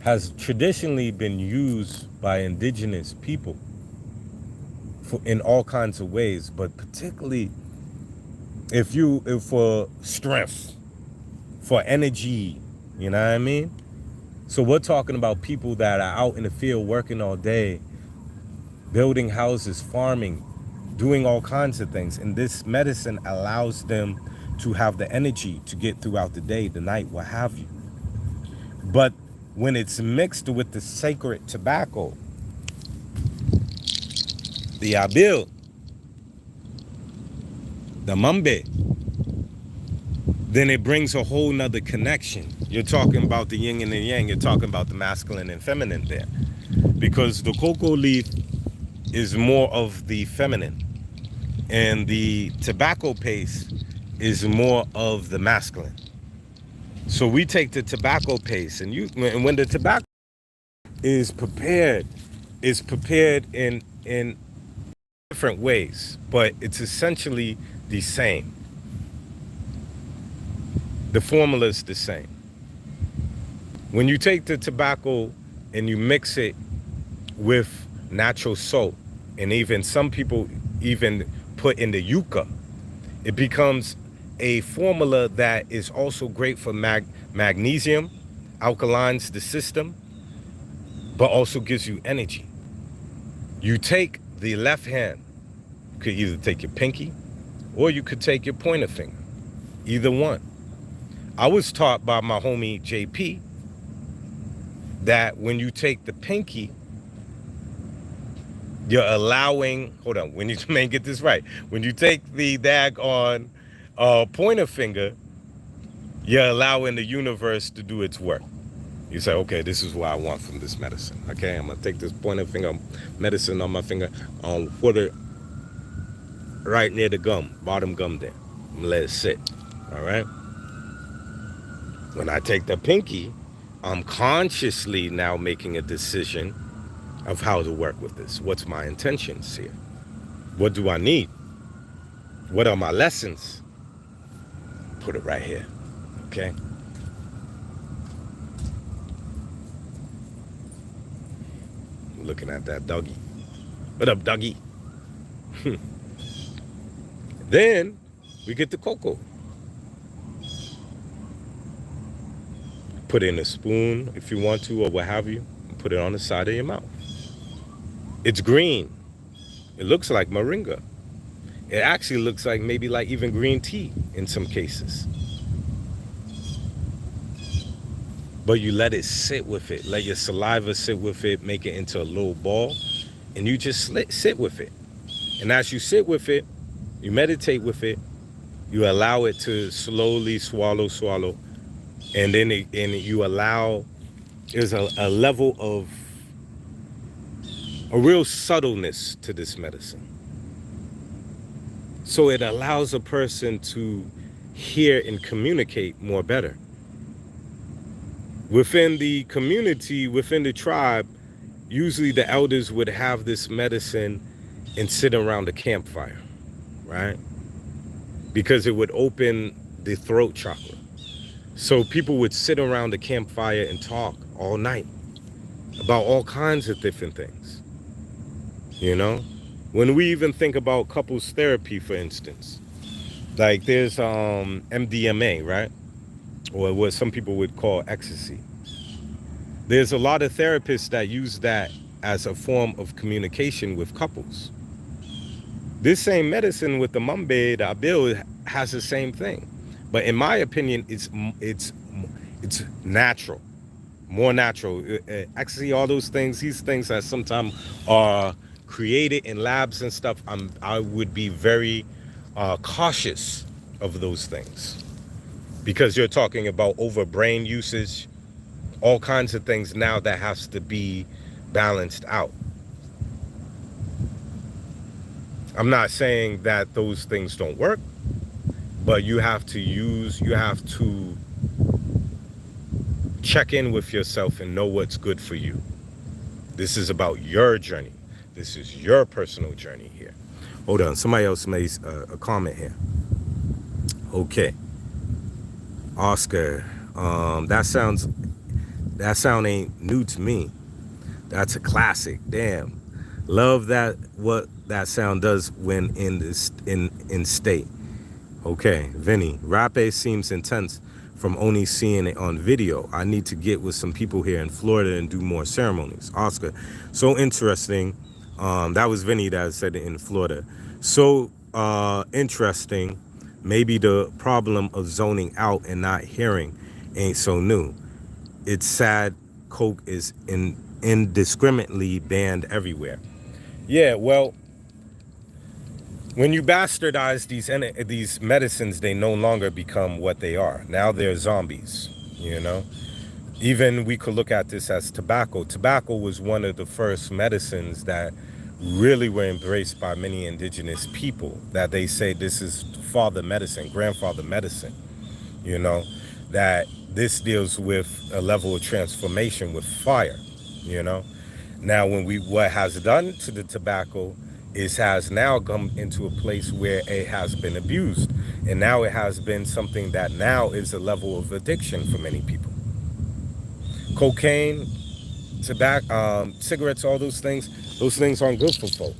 Speaker 1: has traditionally been used by indigenous people in all kinds of ways, but particularly if for strength, for energy, you know what I mean? So we're talking about people that are out in the field working all day, building houses, farming, doing all kinds of things. And this medicine allows them to have the energy to get throughout the day, the night, what have you. But when it's mixed with the sacred tobacco, the Abil, the Mambe, then it brings a whole nother connection. You're talking about the yin and the yang. You're talking about the masculine and feminine there. Because the cocoa leaf is more of the feminine, and the tobacco paste is more of the masculine. So we take the tobacco paste, and when the tobacco is prepared in different ways, but it's essentially the same. The formula is the same. When you take the tobacco and you mix it with natural soap, and even some people even put in the yucca, it becomes a formula that is also great for magnesium, alkalines the system, but also gives you energy. You take the left hand, you could either take your pinky or you could take your pointer finger, either one. I was taught by my homie JP that when you take the pinky, you're allowing, hold on, when you may get this right, when you take the daggone pointer finger, you're allowing the universe to do its work. You say, okay, this is what I want from this medicine. Okay, I'm gonna take this pointer finger medicine on my finger, put it right near the gum, bottom gum there. I'm gonna let it sit, all right? When I take the pinky, I'm consciously now making a decision of how to work with this. What's my intentions here? What do I need? What are my lessons? Put it right here, okay? I'm looking at that doggy. What up, doggy? Then we get the cocoa. Put it in a spoon if you want to, or what have you. Put it on the side of your mouth. It's green. It looks like moringa. It actually looks like maybe like even green tea in some cases. But you let it sit with it. Let your saliva sit with it, make it into a little ball, and you just sit with it. And as you sit with it, you meditate with it, you allow it to slowly swallow, And then and you allow, there's a level of a real subtleness to this medicine. So it allows a person to hear and communicate more better. Within the community, within the tribe, usually the elders would have this medicine and sit around a campfire, right? Because it would open the throat chakra. So people would sit around the campfire and talk all night about all kinds of different things, you know? When we even think about couples therapy, for instance, like there's MDMA, right? Or what some people would call ecstasy. There's a lot of therapists that use that as a form of communication with couples. This same medicine with the Mambe, the Abil, has the same thing. But in my opinion, it's natural, more natural. Ecstasy, all those things, these things that sometimes are created in labs and stuff, I would be very cautious of those things, because you're talking about over brain usage, all kinds of things now that has to be balanced out. I'm not saying that those things don't work, but you have to check in with yourself and know what's good for you. This is about your journey. This is your personal journey here. Hold on, somebody else made a comment here. Okay. Oscar, that sound ain't new to me. That's a classic. Damn. Love that, what that sound does when in state. Okay, Vinny, Rape seems intense from only seeing it on video. I need to get with some people here in Florida and do more ceremonies. Oscar, so interesting. That was Vinny that said it in Florida. So interesting. Maybe the problem of zoning out and not hearing ain't so new. It's sad coke is indiscriminately banned everywhere. Yeah, well, when you bastardize these medicines, they no longer become what they are. Now they're zombies, you know? Even we could look at this as tobacco. Tobacco was one of the first medicines that really were embraced by many indigenous people, that they say this is father medicine, grandfather medicine, you know, that this deals with a level of transformation with fire, you know. Now, what has done to the tobacco is has now come into a place where it has been abused. And now it has been something that now is a level of addiction for many people. Cocaine, tobacco, cigarettes, all those things aren't good for folk.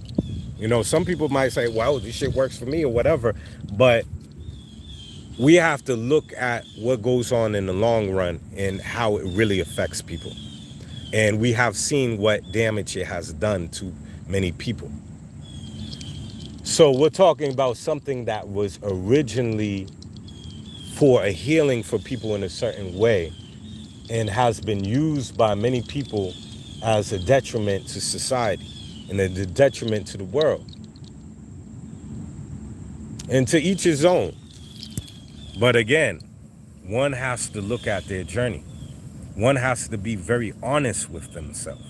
Speaker 1: You know, some people might say, well, this shit works for me or whatever, but we have to look at what goes on in the long run and how it really affects people. And we have seen what damage it has done to many people. So we're talking about something that was originally for a healing for people in a certain way and has been used by many people as a detriment to society and a detriment to the world. And to each his own. But again, one has to look at their journey. One has to be very honest with themselves.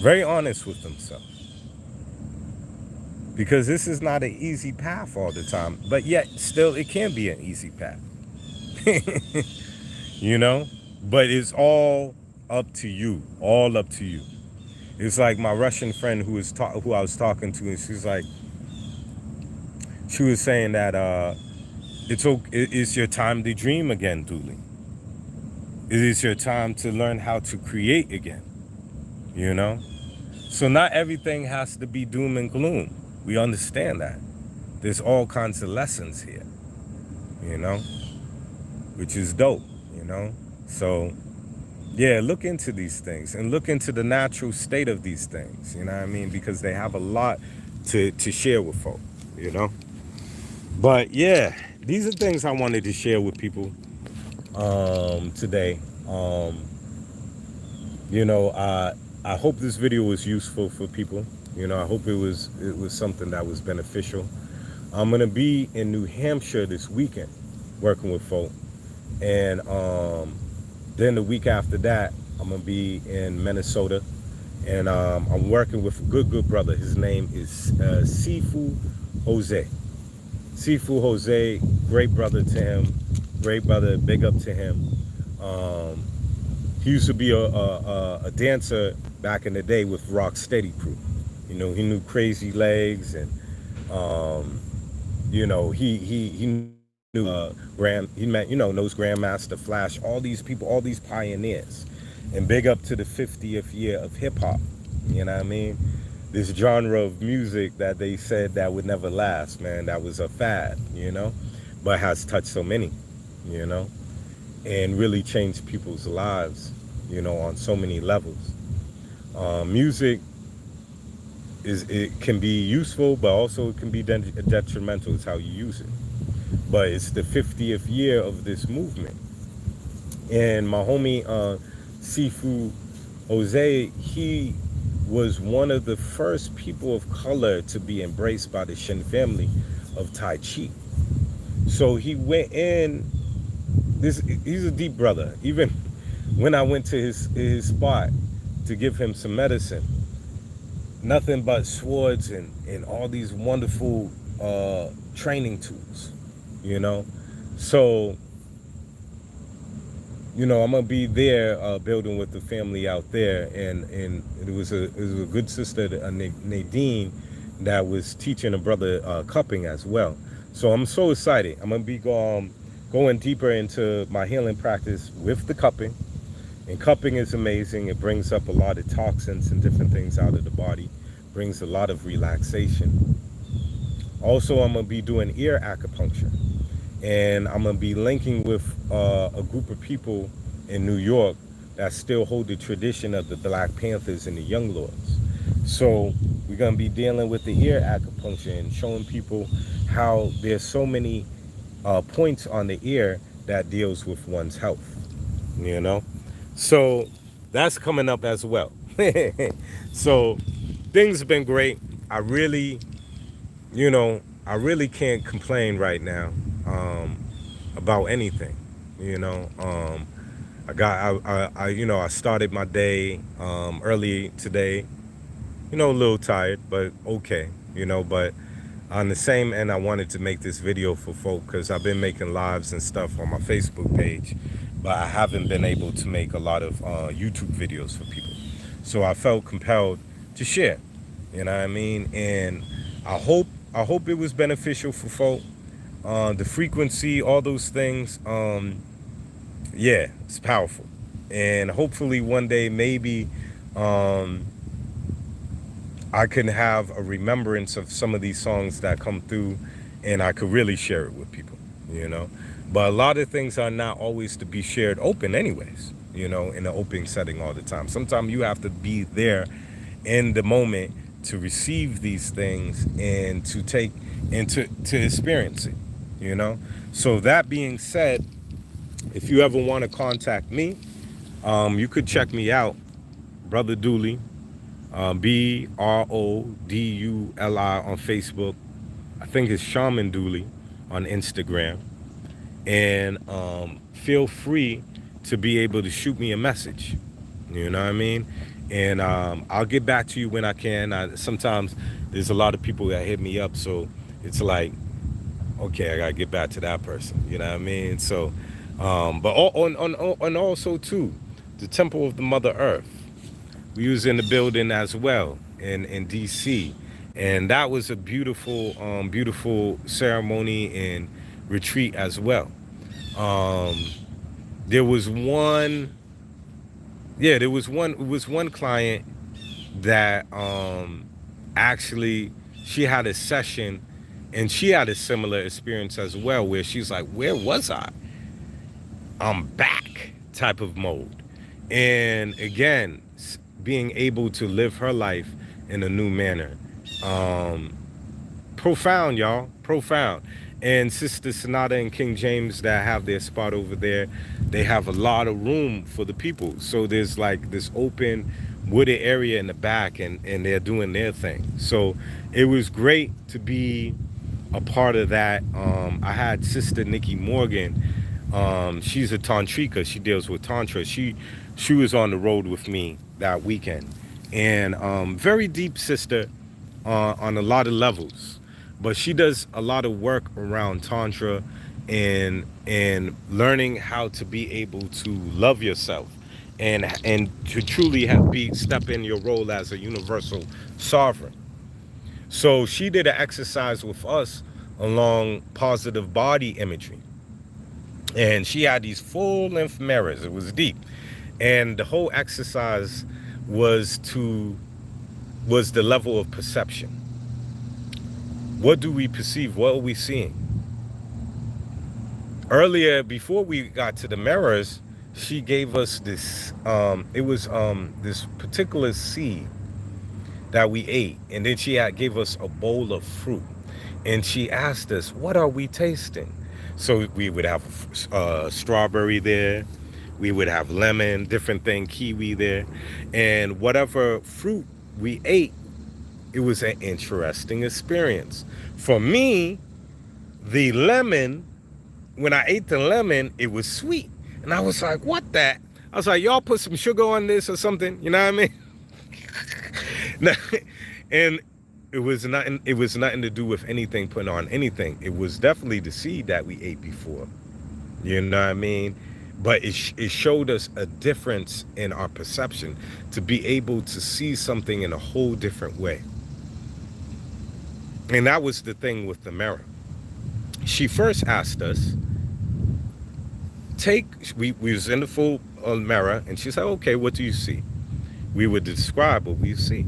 Speaker 1: Very honest with themselves. Because this is not an easy path all the time, but yet still it can be an easy path. You know? But it's all up to you. All up to you. It's like my Russian friend who I was talking to, and she was saying that it's your time to dream again, Dooley. It is your time to learn how to create again. You know? So not everything has to be doom and gloom. We understand that. There's all kinds of lessons here, you know, which is dope, you know. So, yeah, look into these things and look into the natural state of these things, you know what I mean? Because they have a lot to share with folk, you know. But, yeah, these are things I wanted to share with people today. You know, I hope this video was useful for people. You know, I hope it was something that was beneficial. I'm going to be in New Hampshire this weekend working with folk. And then the week after that, I'm gonna be in Minnesota, and I'm working with a good brother. His name is Sifu Jose. Sifu Jose, great brother to him, great brother. Big up to him. Um, he used to be a dancer back in the day with Rock Steady Crew. You know, he knew Crazy Legs, and um, you know, he knew he met, you know, knows Grandmaster Flash, all these people, all these pioneers. And big up to the 50th year of hip hop. You know what I mean? This genre of music that they said that would never last, man, that was a fad, you know, but has touched so many, you know, and really changed people's lives, you know, on so many levels. Music it can be useful, but also it can be detrimental. It's how you use it. But it's the 50th year of this movement, and my homie Sifu Jose, he was one of the first people of color to be embraced by the Shin family of Tai Chi. So he went in. He's a deep brother. Even when I went to his spot to give him some medicine, nothing but swords and all these wonderful training tools, you know. So, you know, I'm gonna be there building with the family out there, and it was a good sister, Nadine, that was teaching a brother cupping as well. So I'm so excited. I'm gonna be going deeper into my healing practice with the cupping. And cupping is amazing. It brings up a lot of toxins and different things out of the body, brings a lot of relaxation. Also, I'm going to be doing ear acupuncture. And I'm going to be linking with a group of people in New York that still hold the tradition of the Black Panthers and the Young Lords. So we're going to be dealing with the ear acupuncture and showing people how there's so many points on the ear that deals with one's health, you know. So that's coming up as well. So things have been great. I really, you know, I really can't complain right now about anything. You know, you know, I started my day early today. You know, a little tired, but okay. You know, but on the same end, I wanted to make this video for folk because I've been making lives and stuff on my Facebook page, but I haven't been able to make a lot of YouTube videos for people. So I felt compelled to share, you know what I mean? And I hope it was beneficial for folk. The frequency, all those things, yeah, it's powerful. And hopefully one day maybe I can have a remembrance of some of these songs that come through, and I could really share it with people, you know. But a lot of things are not always to be shared open anyways, you know, in an open setting all the time. Sometimes you have to be there in the moment to receive these things and to take and to experience it, you know. So that being said, if you ever want to contact me, you could check me out, Brother Dooley, Broduli on Facebook. I think it's Shaman Dooley on Instagram. And feel free to be able to shoot me a message. You know what I mean? And I'll get back to you when I can. Sometimes there's a lot of people that hit me up, so it's like, okay, I gotta get back to that person. You know what I mean? So, but on also too, the Temple of the Mother Earth. We was in the building as well in DC, and that was a beautiful beautiful ceremony and retreat as well. There was one, yeah, there was one, it was one client that actually she had a session and she had a similar experience as well, where she's like, where was I'm back type of mode. And again, being able to live her life in a new manner. Profound, y'all, profound. And Sister Sonata and King James that have their spot over there, they have a lot of room for the people. So there's like this open wooded area in the back, and they're doing their thing. So it was great to be a part of that. I had Sister Nikki Morgan She's a tantrika. She deals with tantra. She was on the road with me that weekend, and very deep sister on a lot of levels. But she does a lot of work around tantra and learning how to be able to love yourself and to truly be step in your role as a universal sovereign. So she did an exercise with us along positive body imagery. And she had these full length mirrors. It was deep. And the whole exercise was to was the level of perception. What do we perceive? What are we seeing? Earlier, before we got to the mirrors, she gave us this it was this particular seed that we ate, and then gave us a bowl of fruit, and she asked us, what are we tasting? So we would have strawberry there, we would have lemon, different thing, kiwi there, and whatever fruit we ate, it was an interesting experience. For me, the lemon, when I ate the lemon, it was sweet, and I was like, what that? I was like, y'all put some sugar on this or something, you know what I mean? And it was nothing to do with anything putting on anything. It was definitely the seed that we ate before, you know what I mean? But it showed us a difference in our perception to be able to see something in a whole different way. And that was the thing with the mirror. She first asked us, we was in the full mirror, and she said, okay, what do you see? We would describe what we see.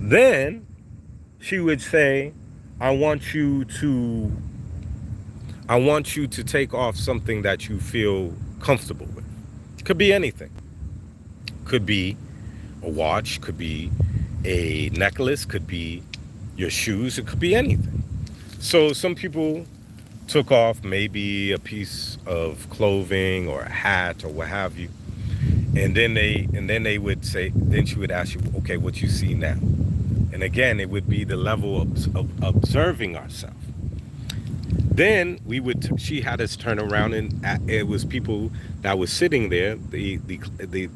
Speaker 1: Then she would say, I want you to take off something that you feel comfortable with. It could be anything. Could be a watch, could be a necklace, could be your shoes, it could be anything. So some people took off maybe a piece of clothing or a hat or what have you. And then they would say, then she would ask you, okay, what you see now? And again, it would be the level of observing ourselves. Then she had us turn around, and it was people that was sitting there, the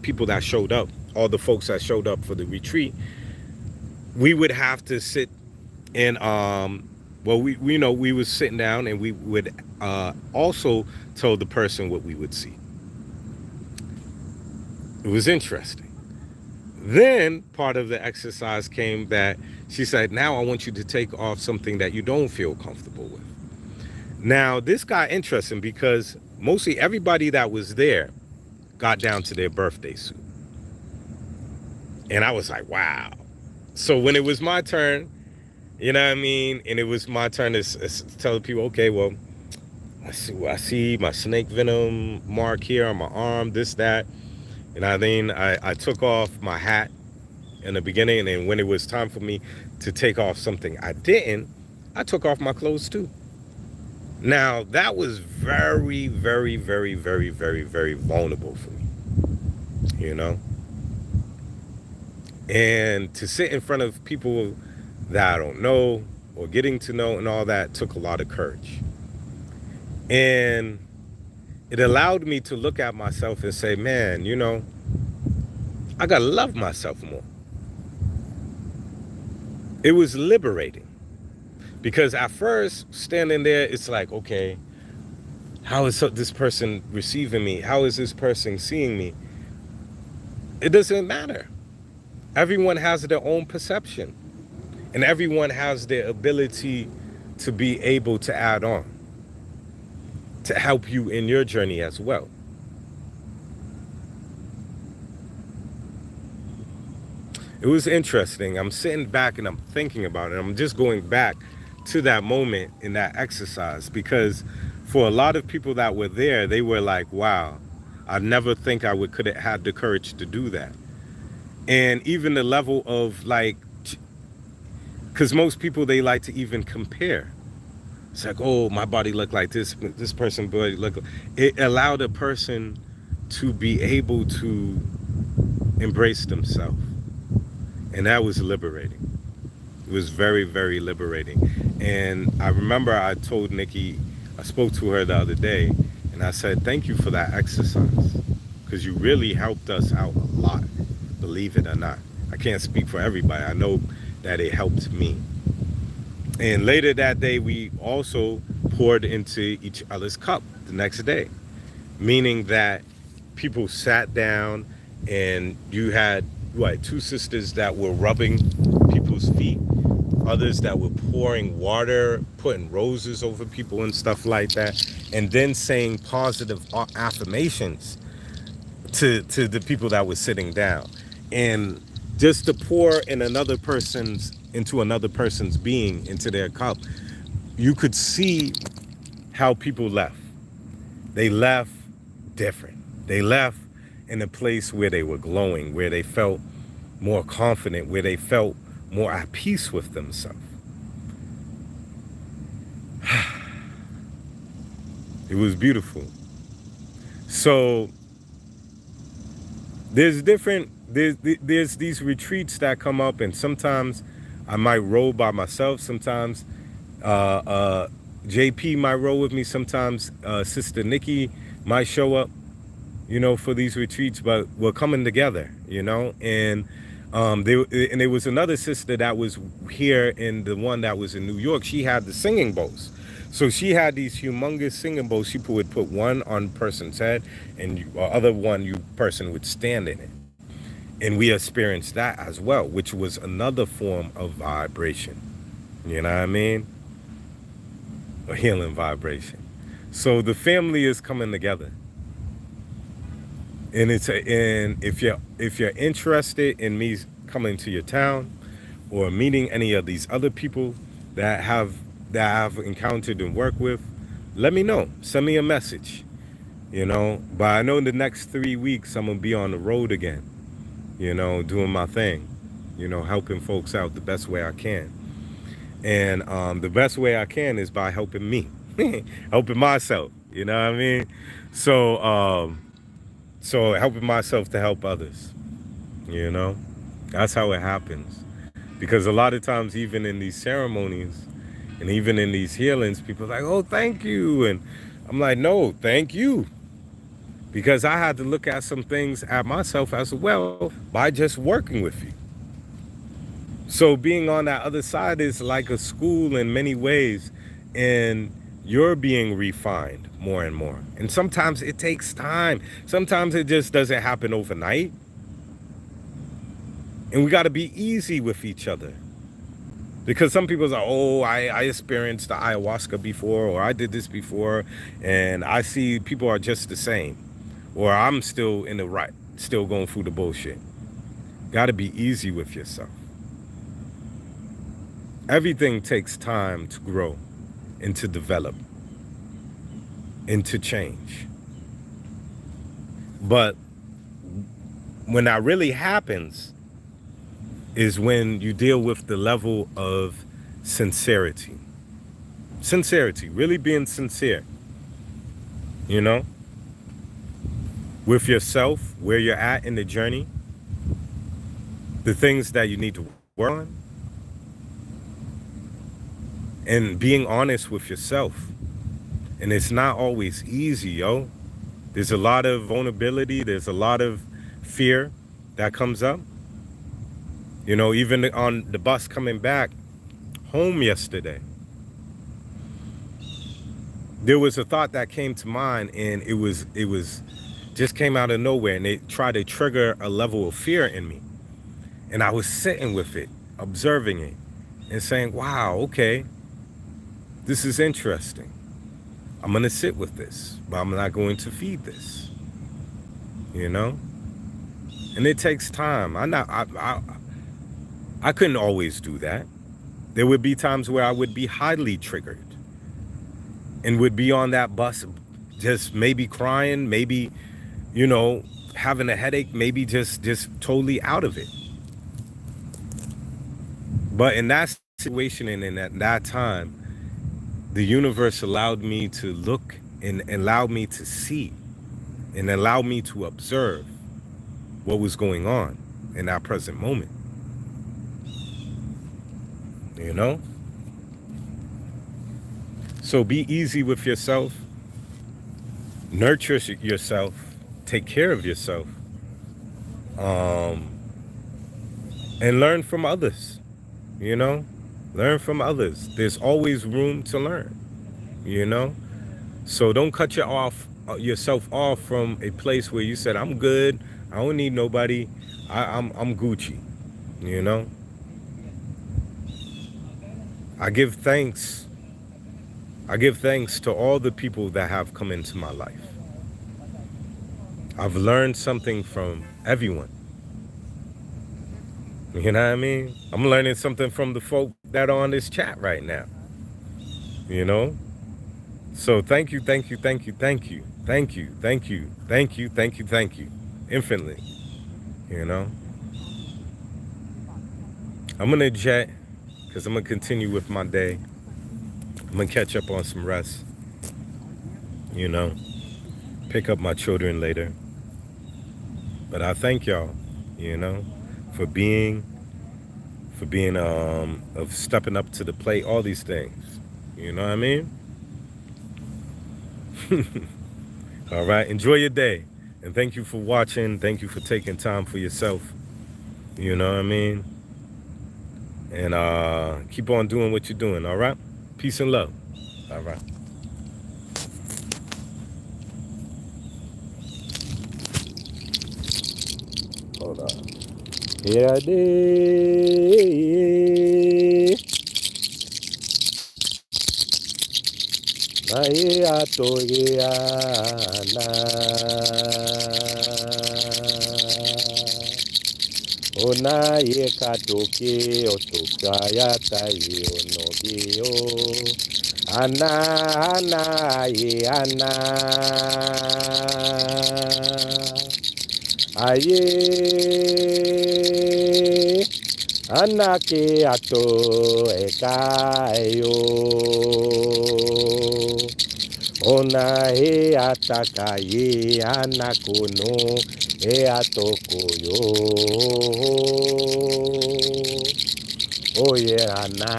Speaker 1: people that showed up, all the folks that showed up for the retreat. We would have to sit in, we was sitting down, and we would also tell the person what we would see. It was interesting. Then part of the exercise came that she said, now I want you to take off something that you don't feel comfortable with. Now, this got interesting because mostly everybody that was there got down to their birthday suit. And I was like, wow. So when it was my turn, you know what I mean? And it was my turn to tell people, okay, well, I see my snake venom mark here on my arm, this, that. And I took off my hat in the beginning, and when it was time for me to take off something I took off my clothes too. Now, that was very, very, very, very, very, very vulnerable for me, you know? And to sit in front of people that I don't know or getting to know and all that took a lot of courage. And it allowed me to look at myself and say, man, you know, I gotta love myself more. It was liberating. Because at first, standing there, it's like, okay, how is this person receiving me? How is this person seeing me? It doesn't matter. Everyone has their own perception. And everyone has their ability to be able to add on, to help you in your journey as well. It was interesting. I'm sitting back and I'm thinking about it. I'm just going back to that moment in that exercise, because for a lot of people that were there, they were like, wow, I never think I could have had the courage to do that. And even the level of like, because most people, they like to even compare. It's like, oh, my body looked like this person body looked like. It allowed a person to be able to embrace themselves. And that was liberating. It was very, very liberating. And I remember I told Nikki, I spoke to her the other day, And I said, thank you for that exercise, because you really helped us out a lot, believe it or not. I can't speak for everybody. I know that it helped me. And later that day, we also poured into each other's cup the next day, meaning that people sat down and you had, what, two sisters that were rubbing people's feet, others that were pouring water, putting roses over people and stuff like that, and then saying positive affirmations to the people that were sitting down. And just to pour into another person's being, into their cup, you could see how people left. They left different. They left in a place where they were glowing, where they felt more confident, where they felt more at peace with themselves. It was beautiful. So there's these retreats that come up, and sometimes I might roll by myself. Sometimes JP might roll with me. Sometimes Sister Nikki might show up, for these retreats. But we're coming together, And there was another sister that was here, in the one that was in New York. She had the singing bowls. So she had these humongous singing bowls. She would put one on person's head, and other person would stand in it. And we experienced that as well, which was another form of vibration. You know what I mean? A healing vibration. So the family is coming together. And if you're interested in me coming to your town, or meeting any of these other people that I've encountered and worked with, let me know. Send me a message. But I know in the next 3 weeks I'm gonna be on the road again, doing my thing, helping folks out the best way I can. And the best way I can is by helping me, helping myself, you know what I mean? So helping myself to help others, that's how it happens. Because a lot of times, even in these ceremonies and even in these healings, people are like, oh, thank you. And I'm like, no, thank you. Because I had to look at some things at myself as well by just working with you. So being on that other side is like a school in many ways, and you're being refined more and more. And sometimes it takes time. Sometimes it just doesn't happen overnight. And we got to be easy with each other. Because some people are, oh, I experienced the ayahuasca before, or I did this before, and I see people are just the same. Or I'm still in the right, still going through the bullshit. Got to be easy with yourself. Everything takes time to grow and to develop and to change. But when that really happens is when you deal with the level of sincerity. Sincerity, really being sincere, with yourself, where you're at in the journey, the things that you need to work on, and being honest with yourself. And it's not always easy, yo. There's a lot of vulnerability. There's a lot of fear that comes up. Even on the bus coming back home yesterday, there was a thought that came to mind, and it was just came out of nowhere, and it tried to trigger a level of fear in me. And I was sitting with it, observing it, and saying, wow, okay, this is interesting. I'm going to sit with this, but I'm not going to feed this, And it takes time. I couldn't always do that. There would be times where I would be highly triggered and would be on that bus just maybe crying, maybe, having a headache, maybe just totally out of it. But in that situation and in that time, the universe allowed me to look and allowed me to see and allowed me to observe what was going on in that present moment. So be easy with yourself. nurture yourself, take care of yourself, and learn from others. You know, learn from others. There's always room to learn. You know, so don't cut yourself off from a place where you said, "I'm good. I don't need nobody. I'm Gucci." You know, I give thanks. I give thanks to all the people that have come into my life. I've learned something from everyone. You know what I mean? I'm learning something from the folk that are on this chat right now. You know? So thank you, thank you, thank you, thank you, thank you, thank you, thank you, thank you, thank you, infinitely. You know? I'm gonna jet because I'm gonna continue with my day. I'm gonna catch up on some rest. You know? Pick up my children later. But I thank y'all, you know, for being of stepping up to the plate, all these things. You know what I mean? All right, enjoy your day. And thank you for watching. Thank you for taking time for yourself. You know what I mean? And keep on doing what you're doing, all right? Peace and love. All right. Hold on. Here I did. Maia toyeana. Ona ye katoke otokaya taye onogio. Ana ana ye ana. Aye anake ato ekayo. Ona he ataka ye anakono e atokoyo. Oye ana,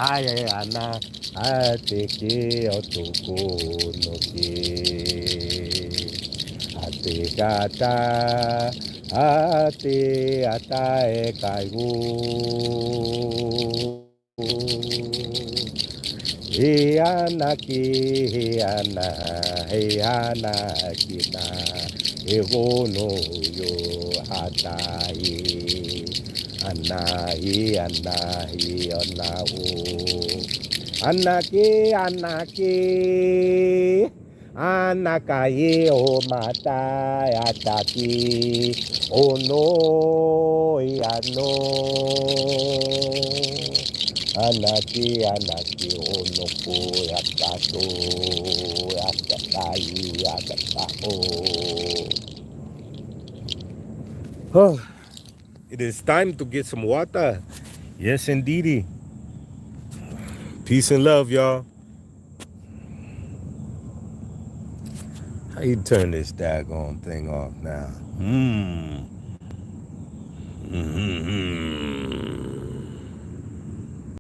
Speaker 1: aye ana, ateke otoko noke. Atekata, ate atae kaigo. He ana kina, he gono yo hatai. Anahi, ona o. Anake, anakaye o mata ataki. Ono, ano. Anaki, onoko, yatato, yatatai, yatatao. Oh. It is time to get some water. Yes, indeedy. Peace and love, y'all. How you turn this daggone thing off now?